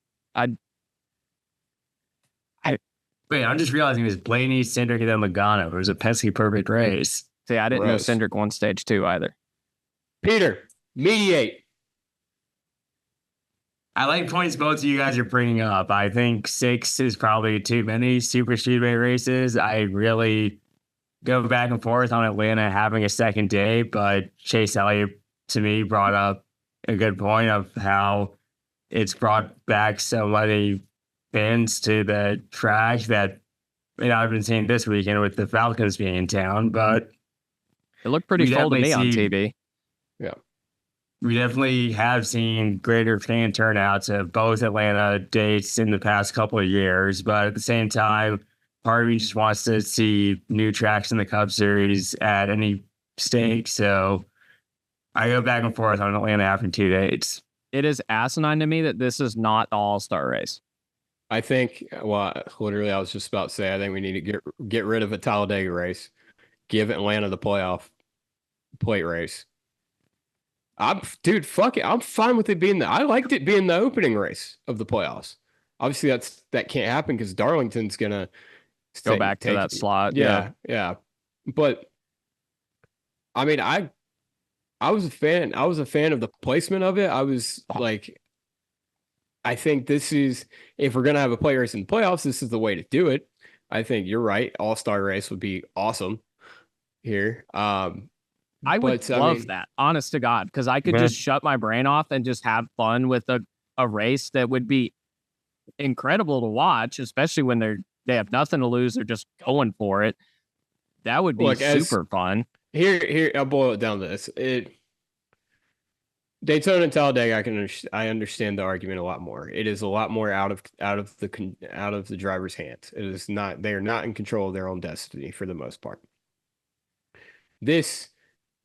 Wait, I'm just realizing it was Blaney, Cindric, and then Logano. It was a pesky perfect race. See, I didn't know Cindric won stage 2 either. Peter, mediate. I like points both of you guys are bringing up. I think 6 is probably too many super speedway races. I really go back and forth on Atlanta having a second day, but Chase Elliott, to me, brought up a good point of how it's brought back so many fans to the track that I've been seeing this weekend with the Falcons being in town, but it looked pretty full to me on TV. Yeah. We definitely have seen greater fan turnouts of both Atlanta dates in the past couple of years, but at the same time, part of me just wants to see new tracks in the Cup Series at any stake. So I go back and forth on Atlanta after 2 dates. It is asinine to me that this is not the All-Star race. I think, literally, I was just about to say, I think we need to get rid of a Talladega race, give Atlanta the playoff plate race. Fuck it. I'm fine with it being I liked it being the opening race of the playoffs. Obviously, that can't happen because Darlington's gonna go back to that slot. Yeah. But I mean, I was a fan. I was a fan of the placement of it. I was like, I think this is, if we're gonna have a plate race in the playoffs, this is the way to do it. I think you're right. All-Star race would be awesome here. I would love that, honest to God, because I could just shut my brain off and just have fun with a race that would be incredible to watch, especially when they have nothing to lose. They're just going for it. That would be super fun. Here, I'll boil it down to this. Daytona and Talladega, I understand the argument a lot more. It is a lot more out of the driver's hands. It is not. They are not in control of their own destiny for the most part. This,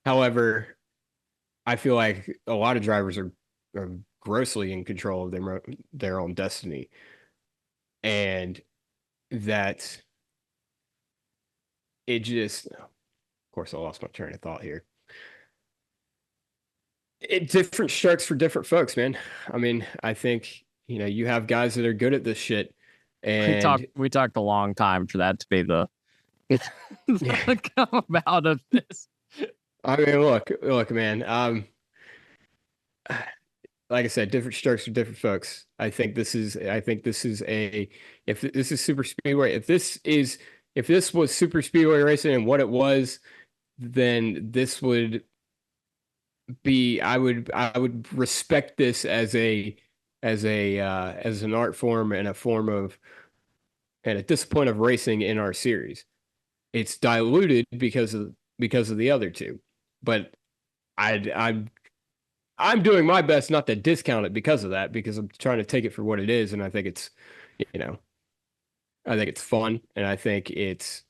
however, I feel like a lot of drivers are grossly in control of their own destiny, and that it just. Of course, I lost my train of thought here. Different strokes for different folks, man. I mean, I think, you have guys that are good at this shit. And we talked a long time for that to be the come about of this. I mean, look, man. Like I said, different strokes for different folks. I think this is if this is super speedway, if this was super speedway racing and what it was, then this would be, I would respect this as an art form and a form of and a discipline of racing in our series. It's diluted because of the other two, but I'm doing my best not to discount it because of that, because I'm trying to take it for what it is, and I think it's I think it's fun, and I think it's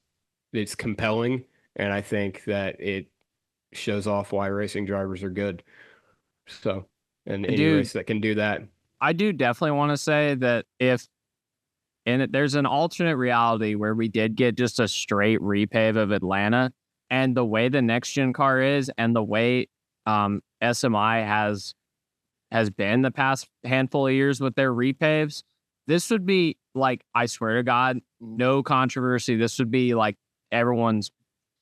compelling, and I think that it shows off why racing drivers are good. So, and any race that can do that. I do definitely want to say that there's an alternate reality where we did get just a straight repave of Atlanta, and the way the next gen car is, and the way SMI has been the past handful of years with their repaves, this would be like, I swear to God, no controversy. This would be like everyone's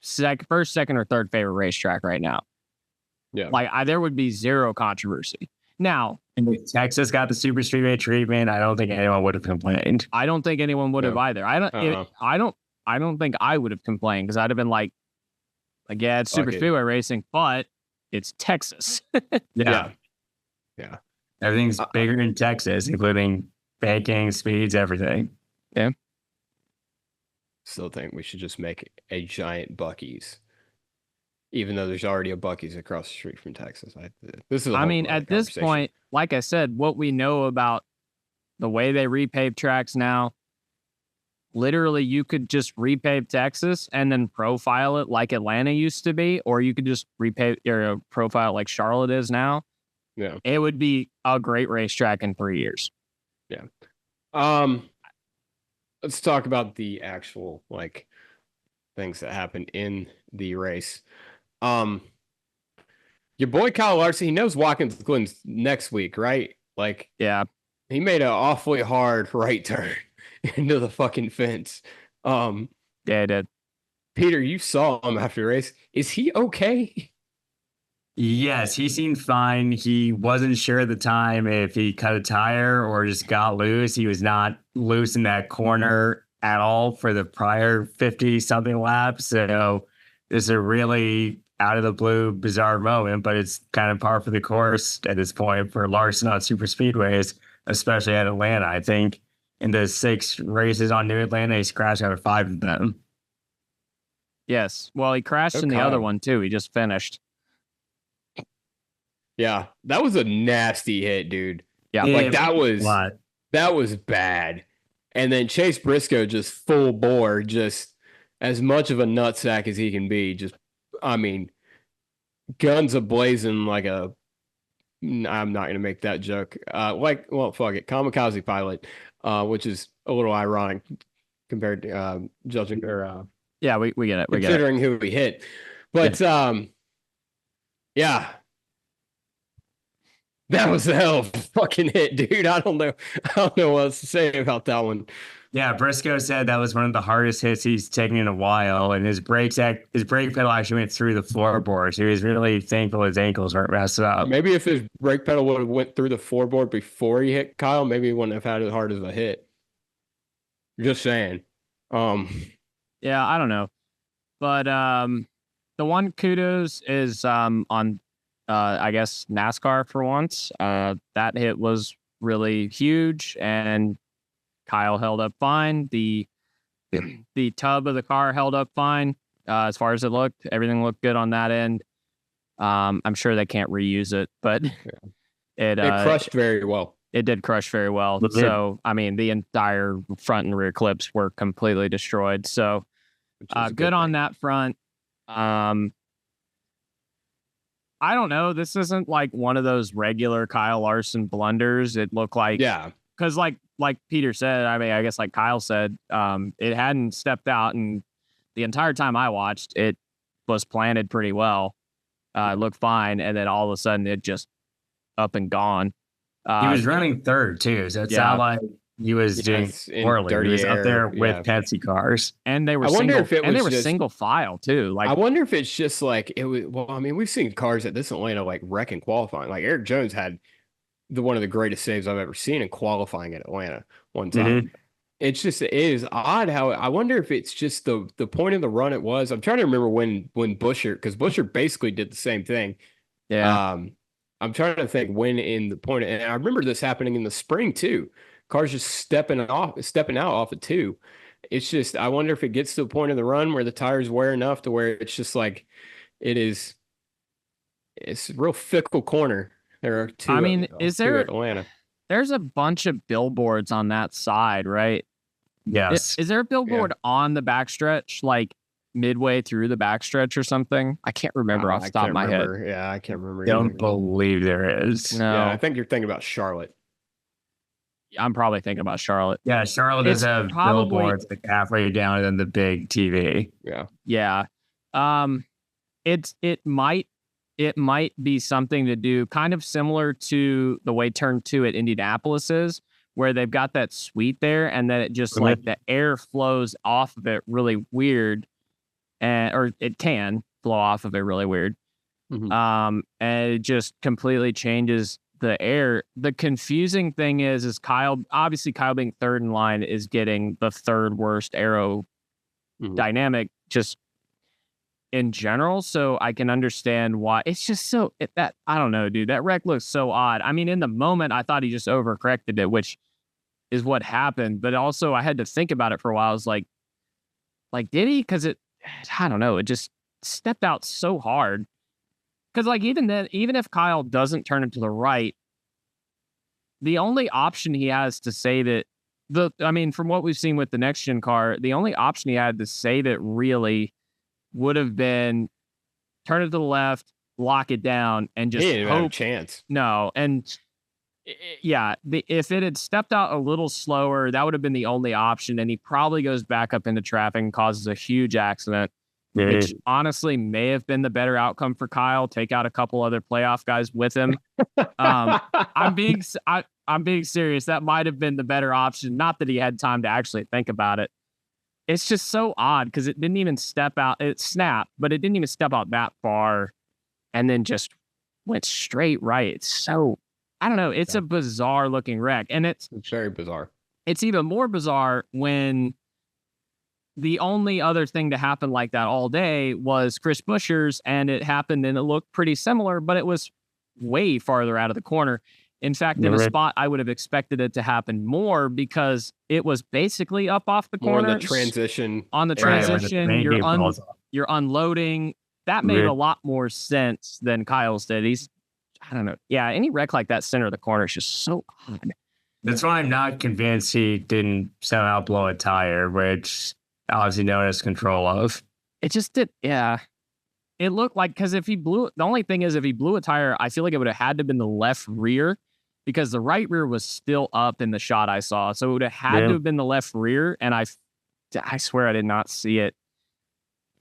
first, second, or third favorite racetrack right now. Yeah. Like there would be zero controversy. Now, if Texas got the super speedway treatment, I don't think anyone would have complained. I don't think anyone would have either. I don't think I would have complained, because I'd have been like, yeah, it's super speedway racing, but it's Texas. Yeah. Everything's bigger in Texas, including banking, speeds, everything. Yeah. Still think we should just make a giant Buc-ee's, even though there's already a Buc-ee's across the street from Texas. I mean, at this point, like I said, what we know about the way they repave tracks now, literally you could just repave Texas and then profile it like Atlanta used to be, or you could just repave or profile like Charlotte is now. Yeah. It would be a great racetrack in 3 years. Yeah. Let's talk about the actual things that happened in the race. Your boy Kyle Larson, he knows Watkins Glen's next week, right? Yeah, he made an awfully hard right turn into the fucking fence. Yeah, he did. Peter, you saw him after the race. Is he okay? Yes, he seemed fine. He wasn't sure at the time if he cut a tire or just got loose. He was not loose in that corner at all for the prior 50-something laps. So this is a really out of the blue, bizarre moment, but it's kind of par for the course at this point for Larson on super speedways, especially at Atlanta. I think in the 6 races on New Atlanta, he's crashed out of 5 of them. Yes. Well, he crashed in the other one too. He just finished. Yeah, that was a nasty hit, dude. Yeah, that was bad. And then Chase Briscoe just full bore, just as much of a nutsack as he can be. Just, I mean, guns a-blazing like a. I'm not gonna make that joke. Fuck it, kamikaze pilot, which is a little ironic compared to judging or. Yeah, we get it. Considering who we hit, but yeah. That was a hell of a fucking hit, dude. I don't know what else to say about that one. Yeah, Briscoe said that was one of the hardest hits he's taken in a while, and his brake pedal actually went through the floorboard. So he was really thankful his ankles weren't messed up. Maybe if his brake pedal would have went through the floorboard before he hit Kyle, maybe he wouldn't have had as hard as a hit. Just saying. Yeah, I don't know, but one kudos is on I guess NASCAR for once. That hit was really huge, and Kyle held up fine. The tub of the car held up fine as far as it looked. Everything looked good on that end. I'm sure they can't reuse it, but it crushed very well. It did crush very well. So, I mean, the entire front and rear clips were completely destroyed. So, good on that front. I don't know. This isn't like one of those regular Kyle Larson blunders. It looked like, because like Peter said, I mean, I guess like Kyle said, it hadn't stepped out, and the entire time I watched, it was planted pretty well. It looked fine, and then all of a sudden, it just up and gone. He was running third too, so it sounded like he was doing poorly. He was up there with Pepsi cars, and they were single file too. Like, I wonder if it's just like it was. Well, I mean, we've seen cars at this Atlanta like wreck in qualifying. Like Eric Jones had one of the greatest saves I've ever seen in qualifying at Atlanta one time. It is odd how I wonder if it's just the point of the run it was. I'm trying to remember when Buescher, because Buescher basically did the same thing. Yeah. I'm trying to think when in the point, and I remember this happening in the spring too. Cars just stepping out off of two. It's just, I wonder if it gets to the point of the run where the tires wear enough to where it's just like, it's a real fickle corner. There are two. I mean, is there Atlanta? There's a bunch of billboards on that side, right? Yes. Is there a billboard on the backstretch, like midway through the backstretch or something? I can't remember off the top of my head. Yeah, I can't remember. Don't believe there is. No, yeah, I think you're thinking about Charlotte. I'm probably thinking about Charlotte. Yeah, Charlotte does have billboards like halfway down and then the big TV. Yeah. It might be something to do kind of similar to the way turn 2 at Indianapolis is, where they've got that suite there, and then it just like the air flows off of it really weird, or it can flow off of it really weird. And it just completely changes the air. The confusing thing is Kyle being third in line is getting the third worst aero dynamic just in general. So I can understand why it's just I don't know, dude, that wreck looks so odd. I mean, in the moment I thought he just overcorrected it, which is what happened. But also I had to think about it for a while. I was like, did he? Because I don't know, it just stepped out so hard. Because like even if Kyle doesn't turn it to the right, the only option he has to save it, from what we've seen with the next gen car, the only option he had to save it really would have been turn it to the left, lock it down, and just hope. Have a chance. No, and if it had stepped out a little slower, that would have been the only option, and he probably goes back up into traffic and causes a huge accident. Which honestly may have been the better outcome for Kyle. Take out a couple other playoff guys with him. I'm being serious. That might have been the better option. Not that he had time to actually think about it. It's just so odd because it didn't even step out. It snapped, but it didn't even step out that far, and then just went straight right. It's so, I don't know. It's a bizarre looking wreck, and it's very bizarre. It's even more bizarre when the only other thing to happen like that all day was Chris Buescher's, and it happened and it looked pretty similar, but it was way farther out of the corner. In fact, in a spot I would have expected it to happen more because it was basically up off the corner. On the transition. You're unloading. That made a lot more sense than Kyle's did. I don't know. Yeah, any wreck like that center of the corner is just so odd. That's why I'm not convinced he didn't somehow blow a tire, which obviously no one has control of. It just did, yeah. It looked like, because if he blew a tire, I feel like it would have had to have been the left rear, because the right rear was still up in the shot I saw. So it would have had to have been the left rear, and I swear I did not see it.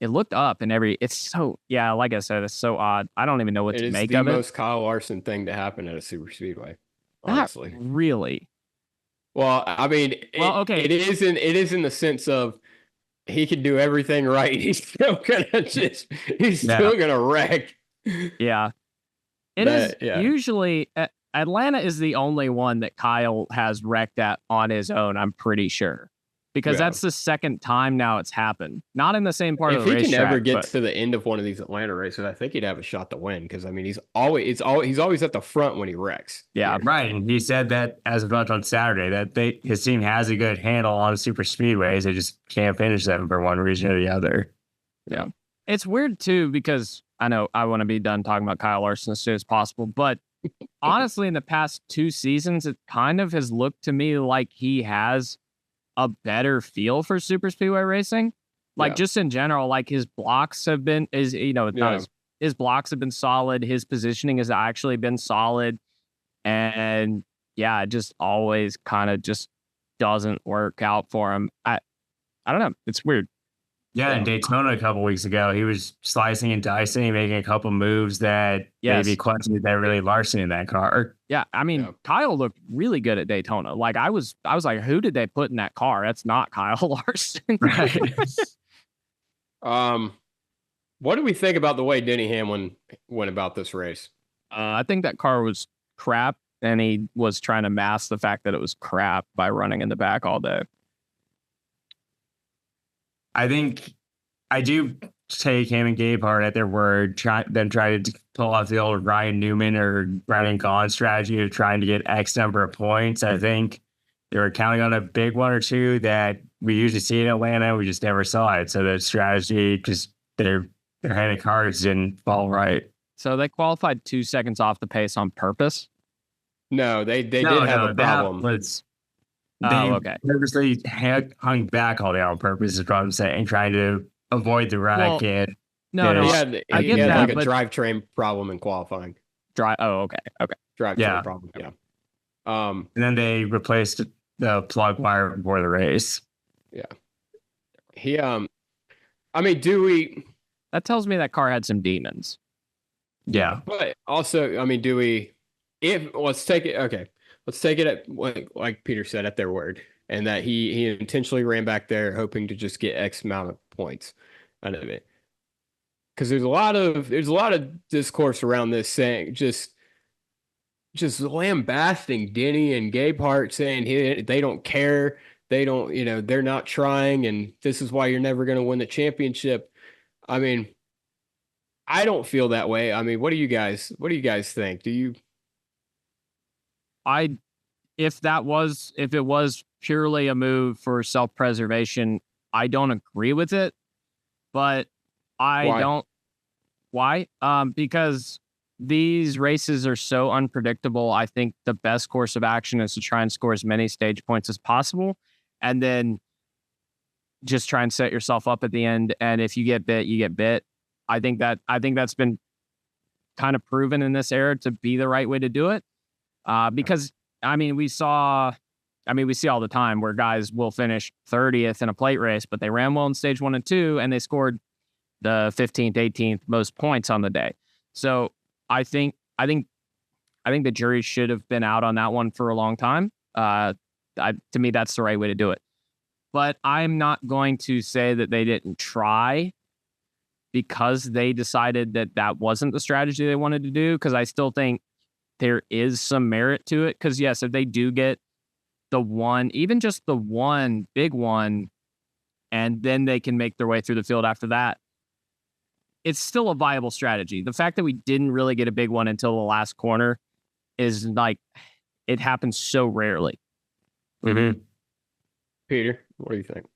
It looked up and it's so, like I said, it's so odd. I don't even know what to make of it. It's the most Kyle Larson thing to happen at a super speedway, honestly. Not really. Well, I mean, okay. It is in the sense of, he could do everything right. He's still gonna wreck. Yeah. It is usually Atlanta is the only one that Kyle has wrecked at on his own, I'm pretty sure. because Yeah. that's the second time now it's happened. Not in the same part If of the he can racetrack. ever get but to the end of one of these Atlanta races, I think he'd have a shot to win. Because I mean, he's always at the front when he wrecks. yeah, Right. And he said that as much on Saturday that his team has a good handle on super speedways. They just can't finish them for one reason or the other. yeah. It's weird too because I know I want to be done talking about Kyle Larson as soon as possible, but honestly, in the past 2 seasons, it kind of has looked to me like he has a better feel for super speedway racing. Like just in general, like his blocks have been his blocks have been solid. His positioning has actually been solid. And yeah, it just always kind of just doesn't work out for him. I don't know. It's weird. Yeah, in Daytona a couple weeks ago, he was slicing and dicing, making a couple moves that maybe questioned that really Larson in that car. Yeah, I mean, Kyle looked really good at Daytona. Like I was like, who did they put in that car? That's not Kyle Larson. Right. What do we think about the way Denny Hamlin went about this race? I think that car was crap, and he was trying to mask the fact that it was crap by running in the back all day. I think I do take him and Gabe Hart at their word, try to pull off the old Ryan Newman or Brandon Gaughan strategy of trying to get X number of points. I think they were counting on a big one or two that we usually see in Atlanta. We just never saw it. So the strategy, just their hand of cards didn't fall right. So they qualified 2 seconds off the pace on purpose? No, they did have a problem. They purposely hung back all day on purpose, is what I'm saying, trying to avoid the wreck. I get he had that, like a drivetrain problem in qualifying. Okay. Drivetrain problem, yeah. And then they replaced the plug wire before the race. Yeah. I mean, do we... That tells me that car had some demons. Yeah. But also, I mean, do we... Let's take it at, like Peter said, at their word, and that he intentionally ran back there hoping to just get X amount of points out of it. Because there's a lot of discourse around this saying just lambasting Denny and Gabe Hart, saying they don't care, they don't, they're not trying, and this is why you're never going to win the championship. I mean, I don't feel that way. I mean, what do you guys think? Do you? If it was purely a move for self-preservation, I don't agree with it, but why? Because these races are so unpredictable. I think the best course of action is to try and score as many stage points as possible, and then just try and set yourself up at the end. And if you get bit, you get bit. I think that's been kind of proven in this era to be the right way to do it. Because we see all the time where guys will finish 30th in a plate race, but they ran well in stage 1 and 2, and they scored the 15th, 18th most points on the day. So I think the jury should have been out on that one for a long time. To me, that's the right way to do it. But I'm not going to say that they didn't try because they decided that wasn't the strategy they wanted to do, because I still think there is some merit to it. Because yes, if they do get the one, even just the one big one, and then they can make their way through the field after that, it's still a viable strategy. The fact that we didn't really get a big one until the last corner is like, it happens so rarely. Mm-hmm. Peter, what do you think?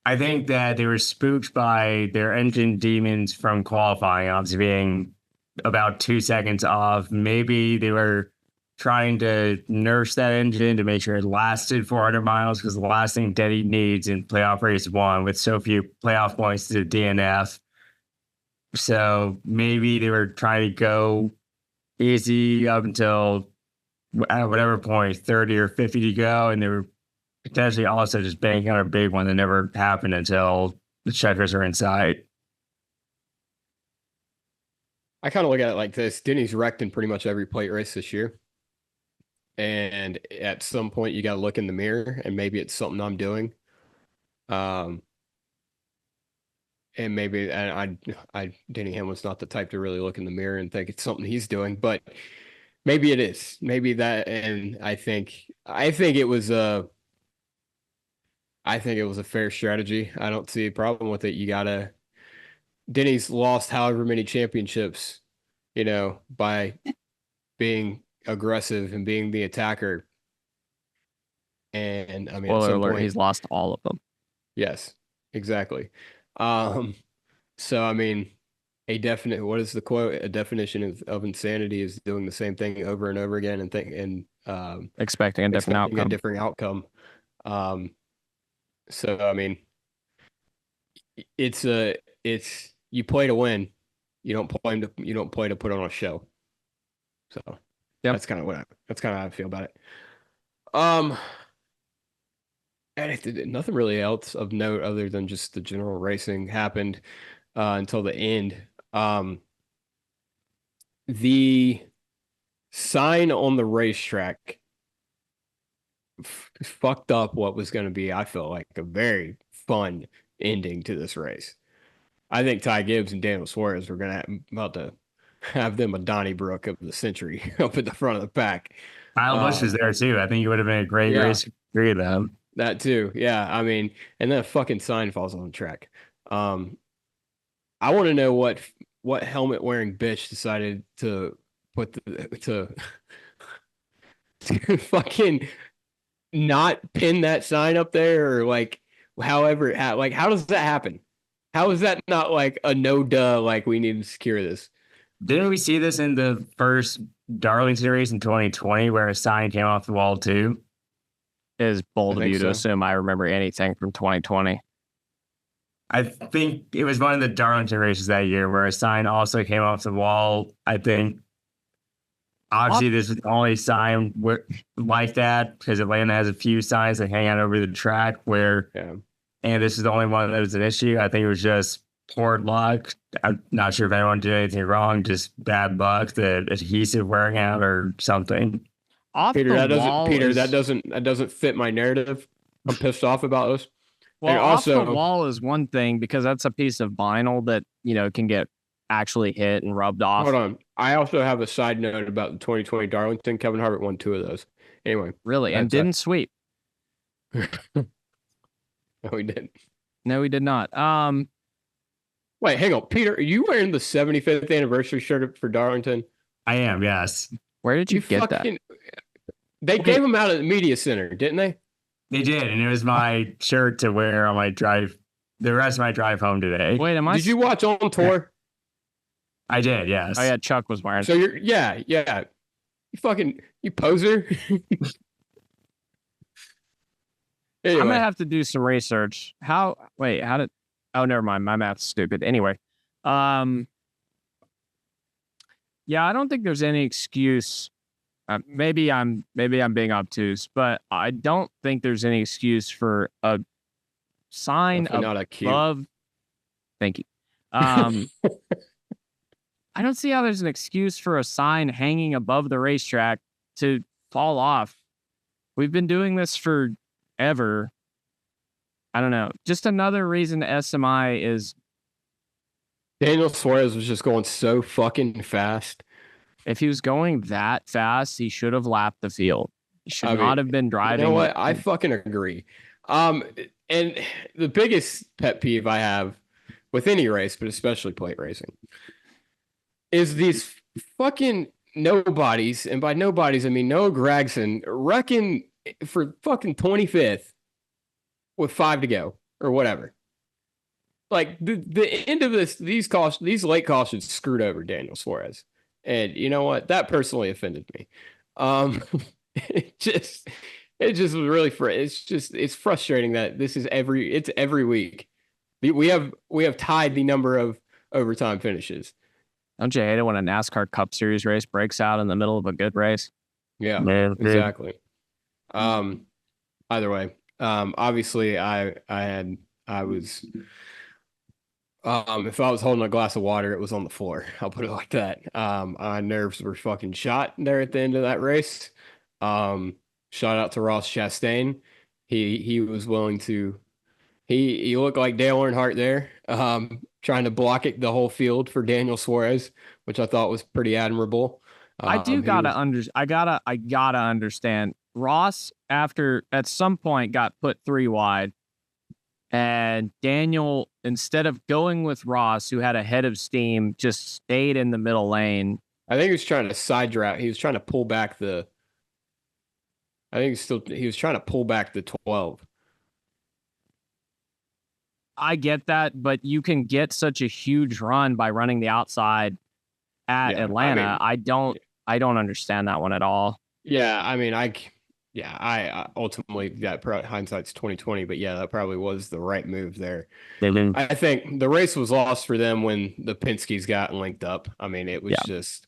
I think that they were spooked by their engine demons from qualifying, obviously being about 2 seconds off. Maybe they were trying to nurse that engine to make sure it lasted 400 miles, because the last thing Denny needs in playoff race 1 with so few playoff points to DNF. So maybe they were trying to go easy up until at whatever point, 30 or 50 to go, and they were potentially also just banking on a big one that never happened until the checkers are in sight. I kind of look at it like this. Denny's wrecked in pretty much every plate race this year. And at some point, you got to look in the mirror, and maybe it's something I'm doing. And maybe Denny Hamlin's not the type to really look in the mirror and think it's something he's doing, but maybe it is. Maybe that, and I think it was I think it was a fair strategy. I don't see a problem with it. Denny's lost however many championships, by being aggressive and being the attacker. And I mean, at Spoiler some alert, point, he's lost all of them. yes, exactly. Um, so I mean, what is the quote? A definition of insanity is doing the same thing over and over again Expecting a different expecting a outcome. different outcome. Um, so I mean, it's you play to win. You don't play to put on a show. So Yep. that's kind of how I feel about it. And nothing really else of note other than just the general racing happened until the end. The sign on the racetrack fucked up what was going to be, I feel like, a very fun ending to this race. I think Ty Gibbs and Daniel Suarez were about to have them a Donnybrook of the century up at the front of the pack. Kyle Busch was there too. I think it would have been a great race for three of them. That too. Yeah. I mean, and then a fucking sign falls on the track. I want to know what helmet wearing bitch decided to to fucking not pin that sign up there, or like however like how does that happen? How is that not like a no duh, like we need to secure this? Didn't we see this in the first Darlington race in 2020 where a sign came off the wall too? It is bold I of you think to so. assume I remember anything from 2020. I think it was one of the Darlington races that year where a sign also came off the wall. I think obviously this is the only sign like that because Atlanta has a few signs that hang out over the track and this is the only one that was an issue. I think it was just poor luck. I'm not sure if anyone did anything wrong, just bad luck, the adhesive wearing out or something. Peter, that doesn't fit my narrative. I'm pissed off about this. Well, and off also, the wall is one thing because that's a piece of vinyl that, can get actually hit and rubbed off. Hold on. I also have a side note about the 2020 Darlington. Kevin Harvick won 2 of those. Anyway. Really? And didn't sweep. No, he didn't. No, he did not. Wait, hang on. Peter, are you wearing the 75th anniversary shirt for Darlington? I am, yes. Where did you get that? They gave them out at the media center, didn't they? They did, and it was my shirt to wear on my the rest of my drive home today. Wait, Did you watch On Tour? I did, yes. Oh yeah, Chuck was wearing. So yeah. You poser. Anyway. I'm gonna have to do some research. How did? Oh, never mind. My math's stupid. Anyway, yeah, I don't think there's any excuse. Maybe I'm being obtuse, but I don't think there's any excuse for a sign above. Thank you. I don't see how there's an excuse for a sign hanging above the racetrack to fall off. We've been doing this forever. I don't know. Just another reason SMI is. Daniel Suarez was just going so fucking fast. If he was going that fast, he should have lapped the field. He should not have been driving. You know what? I fucking agree. And the biggest pet peeve I have with any race, but especially plate racing, is these fucking nobodies. And by nobodies, I mean Noah Gragson wrecking for fucking 25th with 5 to go or whatever. Like the end of these late cautions screwed over Daniel Suarez. And you know what? That personally offended me. It just was really it's frustrating that this is every week. We have tied the number of overtime finishes. Don't you hate it when a NASCAR Cup Series race breaks out in the middle of a good race? Yeah, exactly. Either way, obviously if I was holding a glass of water, it was on the floor. I'll put it like that. My nerves were fucking shot there at the end of that race. Shout out to Ross Chastain. He was willing to. He looked like Dale Earnhardt there, trying to block it the whole field for Daniel Suarez, which I thought was pretty admirable. I gotta understand. Ross, at some point, got put 3 wide. And Daniel, instead of going with Ross, who had a head of steam, just stayed in the middle lane. I think he was trying to side draft. He was trying to pull back the. I think he was trying to pull back the 12. I get that, but you can get such a huge run by running the outside at Atlanta. I don't understand that one at all. Yeah, I mean, I ultimately that hindsight's 2020, but yeah, that probably was the right move there. I think the race was lost for them when the Penske's got linked up. I mean, it was just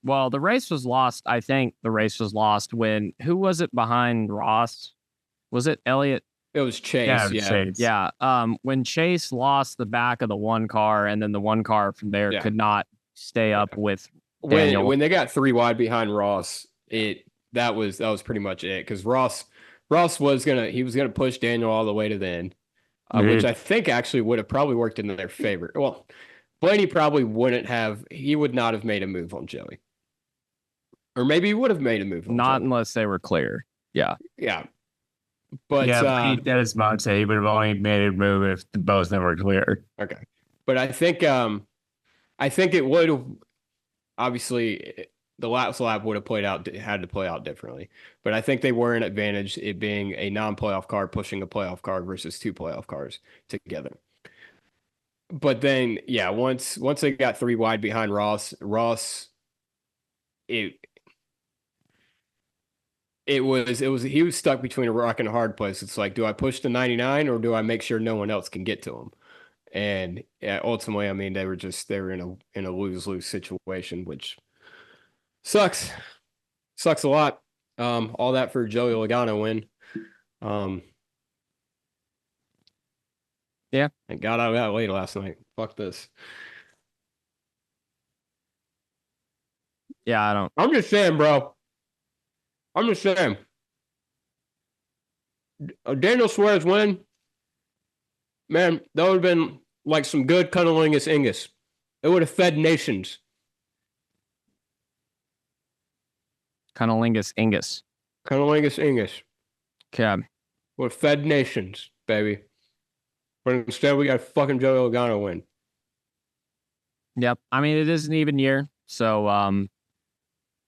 Well, the race was lost. I think the race was lost when who was it behind Ross? Was it Elliott? It was Chase. Chase. When Chase lost the back of the one car, and then the one car from there could not stay up with Daniel. When they got 3 wide behind Ross, that was pretty much it, because Ross was gonna push Daniel all the way to the end, which I think actually would have probably worked in their favor. Well, Blaney probably would not have made a move on Joey, or maybe he would have made a move on not Joey. Unless they were clear. Yeah. But that is about to say he would have only made a move if both of them were clear. Okay, but I think it would have, obviously the last lap would have had to play out differently. But I think they were an advantage, it being a non-playoff car pushing a playoff car versus 2 playoff cars together. But then, once they got 3 wide behind Ross, he was stuck between a rock and a hard place. It's like, do I push the 99 or do I make sure no one else can get to him? And ultimately, I mean, they were in a lose-lose situation, which sucks a lot. All that for Joey Logano win. Yeah. And got out of that late last night. Fuck this. Yeah, I'm just saying, bro. I'm just saying. Daniel Suarez win. Man, that would have been like some good cunnilingus Ingus. It would have fed nations. Cunnilingus Ingus. Cunnilingus Ingus. Okay. Would have fed nations, baby. But instead, we got fucking Joey Logano win. Yep. I mean, it is an even year. So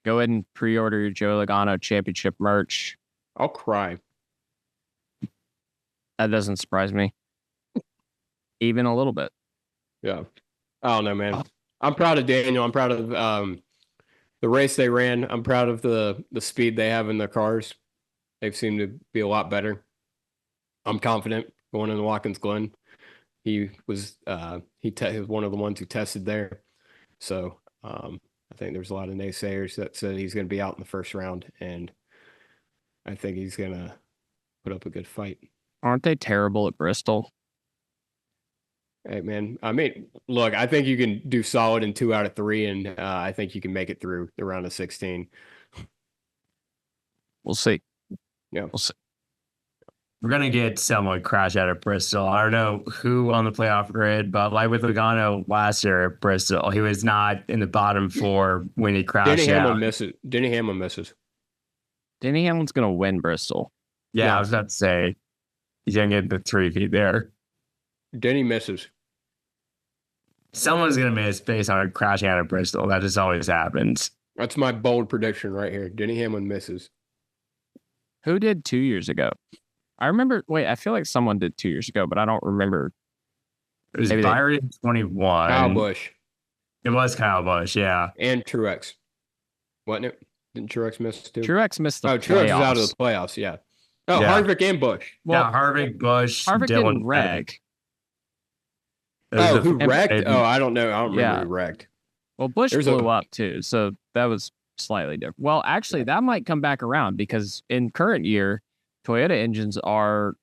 go ahead and pre-order your Joey Logano championship merch. I'll cry. That doesn't surprise me. Even a little bit. Yeah. I don't know, man. I'm proud of Daniel. I'm proud of the race they ran. I'm proud of the speed they have in their cars. They've seemed to be a lot better. I'm confident going into Watkins Glen. He was one of the ones who tested there. So I think there's a lot of naysayers that said he's going to be out in the first round, and I think he's going to put up a good fight. Aren't they terrible at Bristol? Hey, man. I mean, look, I think you can do solid in 2 out of 3, and I think you can make it through the round of 16. We'll see. Yeah. We'll see. We're going to get someone crash out of Bristol. I don't know who on the playoff grid, but like with Logano last year at Bristol, he was not in the bottom 4 when he crashed Denny out. Denny Hamlin misses. Denny Hamlin's going to win Bristol. Yeah, I was about to say, he's going to get the 3 feet there. Denny misses. Someone's going to miss based on a crashing out of Bristol. That just always happens. That's my bold prediction right here. Denny Hamlin misses. Who did 2 years ago? I remember. Wait, I feel like someone did 2 years ago, but I don't remember. It was Byron in 21. Kyle Busch. It was Kyle Busch, yeah. And Truex. Wasn't it? Didn't Truex miss too? Truex missed the playoffs. Truex is out of the playoffs, yeah. Oh, yeah. Harvick and Busch. Well, yeah, Harvick, Busch, Harvick Dylan didn't wreck. Who wrecked? Oh, I don't know. I don't remember who wrecked. Well, Busch blew up too, so that was slightly different. Well, actually, that might come back around because in current year, Toyota engines are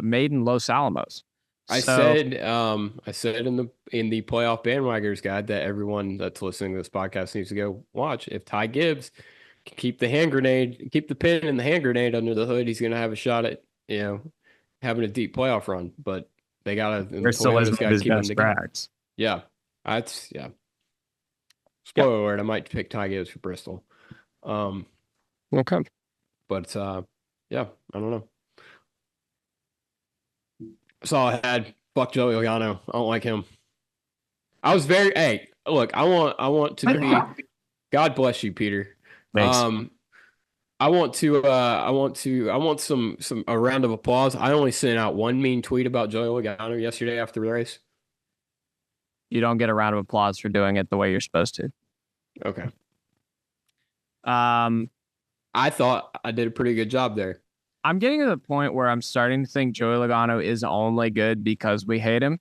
made in Los Alamos. I said in the playoff bandwagoners guide that everyone that's listening to this podcast needs to go watch. If Ty Gibbs can keep the pin in the hand grenade under the hood, he's going to have a shot at having a deep playoff run. But they got to. Bristol is his best practice. Yeah, Spoiler alert: I might pick Ty Gibbs for Bristol. Okay, but I don't know. That's all I had. Fuck Joey Logano. I don't like him. I was very. Hey, look. I want to be. God bless you, Peter. Thanks. I want some a round of applause. I only sent out one mean tweet about Joey Logano yesterday after the race. You don't get a round of applause for doing it the way you're supposed to. Okay. I thought I did a pretty good job there. I'm getting to the point where I'm starting to think Joey Logano is only good because we hate him.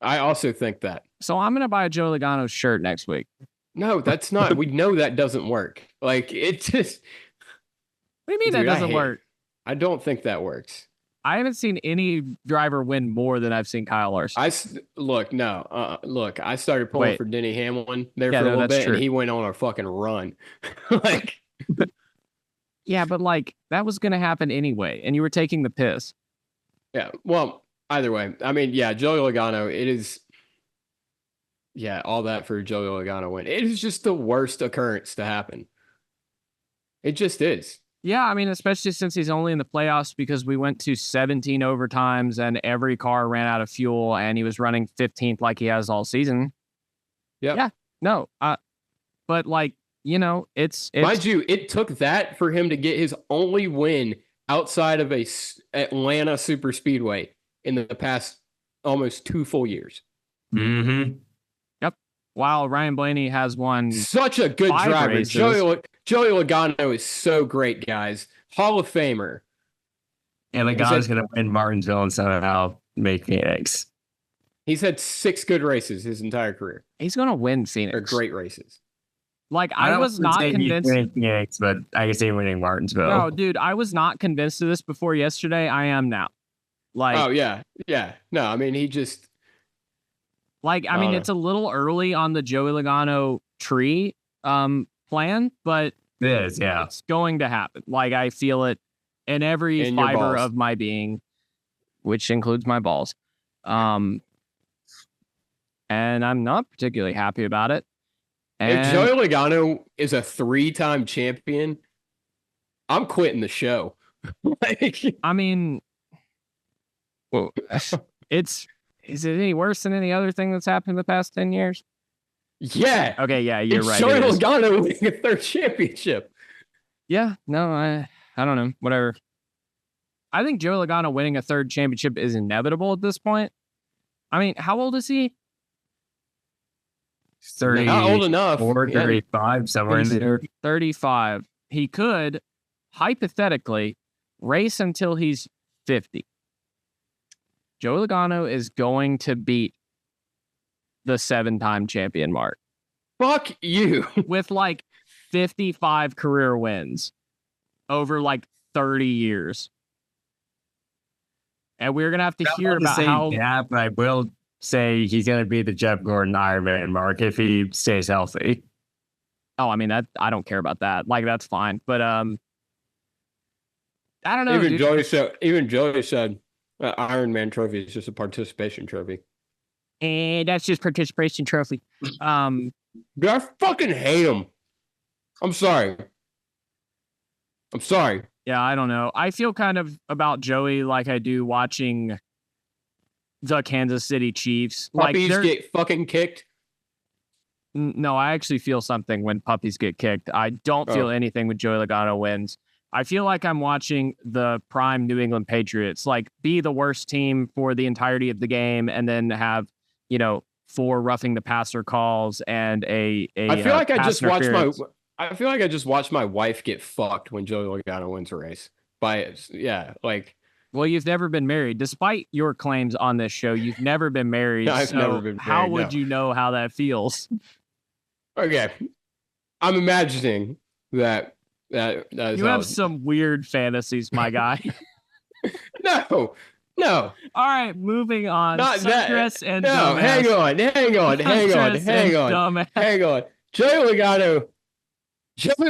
I also think that. So I'm going to buy a Joey Logano shirt next week. No, that's not. We know that doesn't work. Like, it just. What do you mean that doesn't work? I don't think that works. I haven't seen any driver win more than I've seen Kyle Larson. I started pulling for Denny Hamlin there for a little bit, and he went on a fucking run. Like, yeah, but like that was going to happen anyway, and you were taking the piss. Yeah, well, either way, I mean, yeah, Joey Logano, it is. Yeah, all that for Joey Logano win. It is just the worst occurrence to happen. It just is. Yeah, I mean, especially since he's only in the playoffs because we went to 17 overtimes and every car ran out of fuel and he was running 15th like he has all season. Yep. Yeah. No. But like, you know, it's mind you, it took that for him to get his only win outside of a Atlanta super speedway in the past almost 2 full years. Mm-hmm. Yep. While Ryan Blaney has won such a good driver. Races. Joey Logano is so great, guys. Hall of Famer. And Logano's going to win Martinsville and somehow make Phoenix. He's had 6 good races his entire career. He's going to win Phoenix. They're great races. Like, I was not convinced. Phoenix, but I can see winning Martinsville. No, dude, I was not convinced of this before yesterday. I am now. Like, oh, yeah. Yeah. No, I mean, he just. Like, I mean, it's a little early on the Joey Logano tree plan, but it is, yeah. It's going to happen. Like, I feel it in every fiber of my being, which includes my balls. And I'm not particularly happy about it. And if Joey Logano is a 3-time champion, I'm quitting the show. Like, I mean, well, is it any worse than any other thing that's happened in the past 10 years? Yeah. Okay, yeah, you're right. Joey Logano winning a 3rd championship. Yeah, no, I don't know. Whatever. I think Joey Logano winning a 3rd championship is inevitable at this point. I mean, how old is he? 30. Not old enough. 35, somewhere in there. 35. He could, hypothetically, race until he's 50. Joey Logano is going to beat the 7-time champion mark. Fuck you. With like 55 career wins over like 30 years. And we're going to have to hear about how. Yeah, but I will say he's going to be the Jeff Gordon Ironman mark if he stays healthy. Oh, I mean, that I don't care about that. Like, that's fine. But I don't know. Even Joey said Ironman trophy is just a participation trophy. And that's just participation trophy. I fucking hate him. I'm sorry. Yeah, I don't know. I feel kind of about Joey like I do watching the Kansas City Chiefs. Puppies get fucking kicked. No, I actually feel something when puppies get kicked. I don't feel anything when Joey Logano wins. I feel like I'm watching the prime New England Patriots, like be the worst team for the entirety of the game and then have, 4 roughing the passer calls and I feel like I just watched my wife get fucked when Joey Logano wins a race. Well, you've never been married. Despite your claims on this show, you've never been married. I've never been married. How would you know how that feels? Okay. I'm imagining that you have some weird fantasies, my guy. No. All right, moving on. Not Sundress and no, dumbass. hang on. Joey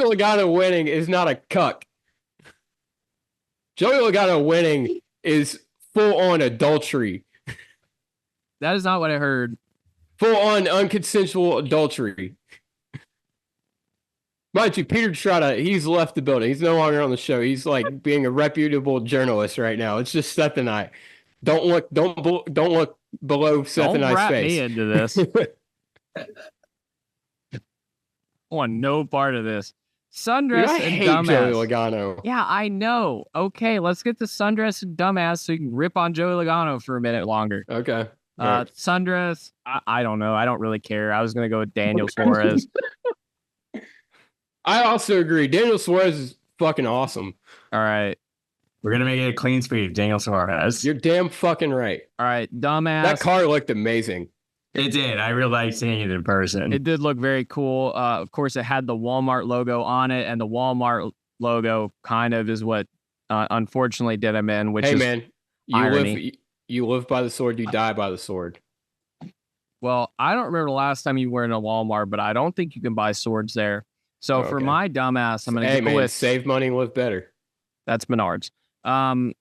Logano winning is not a cuck. Joey Logano winning is full-on adultery. That is not what I heard. Full-on unconsensual adultery. Mind you, Peter Stratta, he's left the building. He's no longer on the show. He's like being a reputable journalist right now. It's just Seth and I. Don't look below Seth Don't and I's wrap face. me into this. I want no part of this. Sundress I and hate dumbass. Joey Logano. Yeah, I know. Okay, let's get the sundress and dumbass so you can rip on Joey Logano for a minute longer. Okay. Right. Sundress, I don't know. I don't really care. I was going to go with Daniel Suarez. I also agree. Daniel Suarez is fucking awesome. All right. We're going to make it a clean sweep. Daniel Suarez. You're damn fucking right. All right, dumbass. That car looked amazing. It did. I really like seeing it in person. It did look very cool. Of course, it had the Walmart logo on it, and the Walmart logo kind of is what unfortunately did him in, which hey, is man, you live by the sword, you die by the sword. Well, I don't remember the last time you were in a Walmart, but I don't think you can buy swords there. So for my dumbass, I'm going to go with save money, live better. That's Menards. No,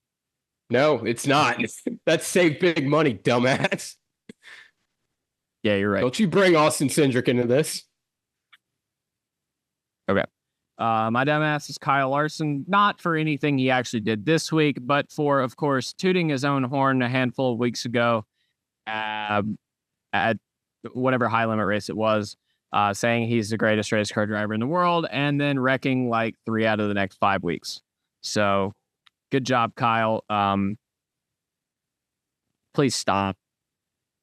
it's not. That's save big money, dumbass. Yeah, you're right. Don't you bring Austin Cindric into this. Okay. My dumbass is Kyle Larson, not for anything he actually did this week, but for, of course, tooting his own horn a handful of weeks ago at whatever high limit race it was, saying he's the greatest race car driver in the world, and then wrecking like 3 out of the next 5 weeks. So good job, Kyle. Please stop.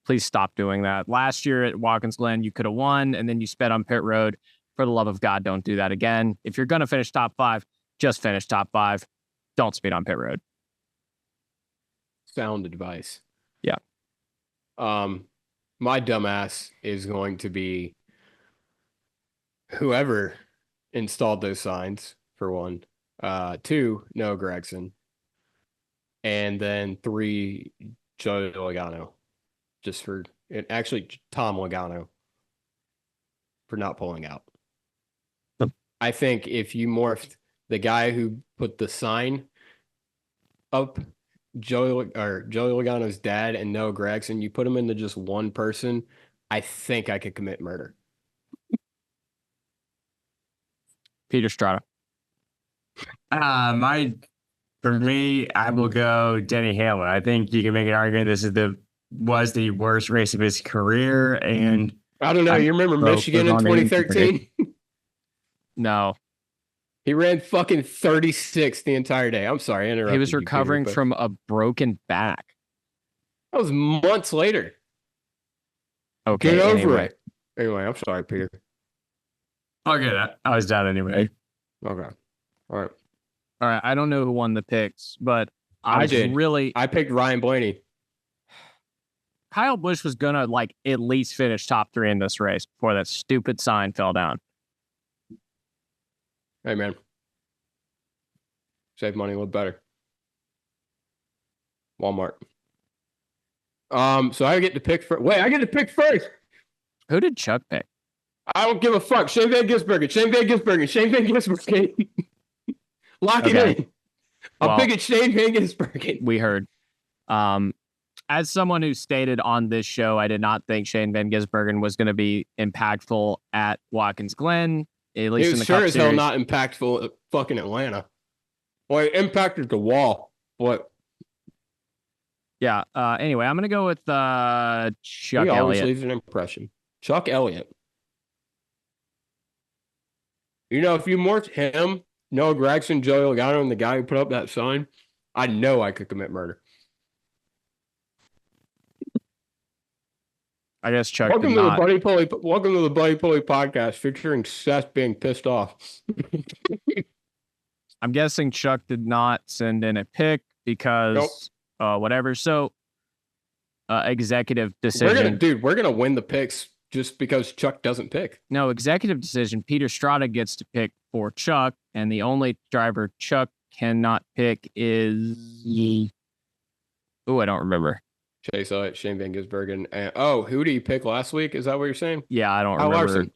Please stop doing that. Last year at Watkins Glen, you could have won, and then you sped on pit road. For the love of God, don't do that again. If you're going to finish top 5, just finish top 5. Don't speed on pit road. Sound advice. Yeah. My dumbass is going to be whoever installed those signs, for one. 2, Noah Gragson. And then 3, Joey Logano. Just for it, actually Tom Logano for not pulling out. I think if you morphed the guy who put the sign up, Joey Logano's dad and Noah Gragson, you put them into just one person, I think I could commit murder. Peter Stratta. For me, I will go Denny Hamlin. I think you can make an argument this was the worst race of his career, and I don't know. You remember Michigan in 2013? No. He ran fucking 36 the entire day. I'm sorry, I interrupted. He was recovering from a broken back. That was months later. Okay, get over it. Anyway, I'm sorry, Peter. Okay, I was down anyway. Okay, all right. I don't know who won the picks, but I did. Really, I picked Ryan Blaney. Kyle Busch was gonna like at least finish top 3 in this race before that stupid sign fell down. Hey man, save money, live better. Walmart. So I get to pick first. Wait, I get to pick first. Who did Chuck pick? I don't give a fuck. Shane Van Gisbergen. Lock it in. I'm picking Shane Van Gisbergen. We heard. As someone who stated on this show, I did not think Shane Van Gisbergen was going to be impactful at Watkins Glen, at least in the sure Cup as Series. hell not impactful at fucking Atlanta. Well, it impacted the wall. What? Yeah. Anyway, I'm going to go with Chuck Elliott. He always leaves an impression. Chuck Elliott. You know, if you morphed him, Noah Gragson, Joey Logano, and the guy who put up that sign, I know I could commit murder. I guess Chuck Welcome did to not. the Buddy Pulley podcast featuring Seth being pissed off. I'm guessing Chuck did not send in a pick because whatever. So executive decision. We're gonna win the picks just because Chuck doesn't pick. No, executive decision. Peter Stratta gets to pick for Chuck, and the only driver Chuck cannot pick is I don't remember. Chase Elliott, Shane Van Gisbergen, and who did you pick last week? Is that what you're saying? Yeah, I don't remember. Larson.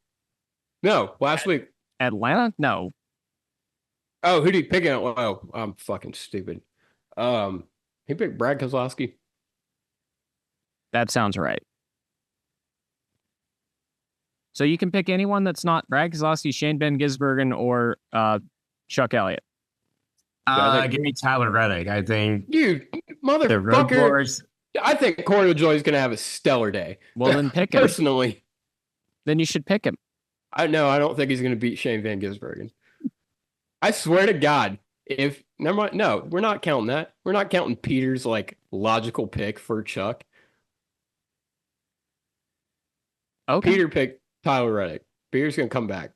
No, last week. Atlanta? No. Oh, who did he pick? Oh, I'm fucking stupid. He picked Brad Keselowski. That sounds right. So you can pick anyone that's not Brad Keselowski, Shane Van Gisbergen, or Chuck Elliott. Give me Tyler Reddick. I think. Dude, The road motherfucker. course. I think Corey LaJoie is going to have a stellar day. Well, then pick him. Personally, Then you should pick him. I don't think he's going to beat Shane Van Gisbergen. I swear to God, never mind. No, we're not counting that. We're not counting Peter's like logical pick for Chuck. Okay. Peter picked Tyler Reddick. Peter's going to come back.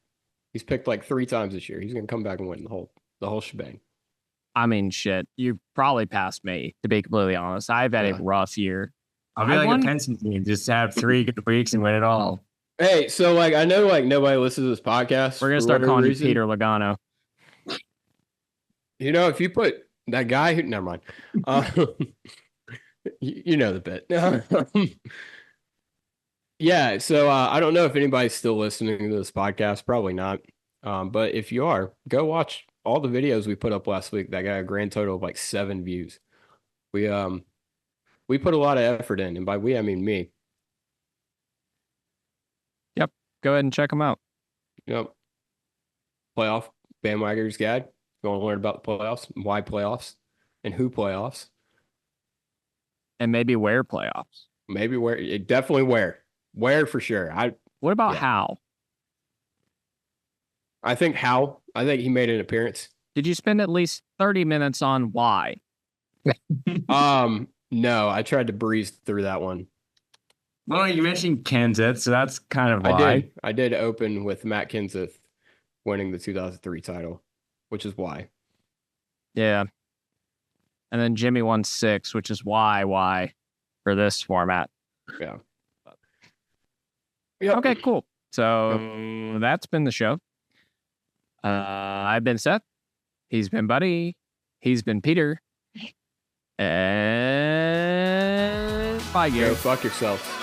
He's picked like 3 times this year. He's going to come back and win the whole shebang. I mean, shit. You probably passed me, to be completely honest. I've had a rough year. I'll be like a Penson team. Just have 3 good weeks and win it all. Hey, so like I know like nobody listens to this podcast. We're gonna start calling you Peter Logano. You know, if you put that guy who, never mind. You know the bit. Yeah, so I don't know if anybody's still listening to this podcast. Probably not. But if you are, go watch all the videos we put up last week. That got a grand total of like 7 views. We put a lot of effort in, and by we I mean me. Yep. Go ahead and check them out. Yep. Playoff bandwagoners guide. You want to learn about the playoffs, why playoffs, and who playoffs, and maybe where playoffs. Maybe where, definitely where for sure. What about how? I think he made an appearance. Did you spend at least 30 minutes on why? No, I tried to breeze through that one. Well, you mentioned Kenseth, so that's kind of why. I did open with Matt Kenseth winning the 2003 title, which is why. Yeah. And then Jimmy won 6, which is why for this format. Yeah. Yep. Okay, cool. So that's been the show. I've been Seth. He's been Buddy. He's been Peter. And bye, Gary. Go fuck yourself.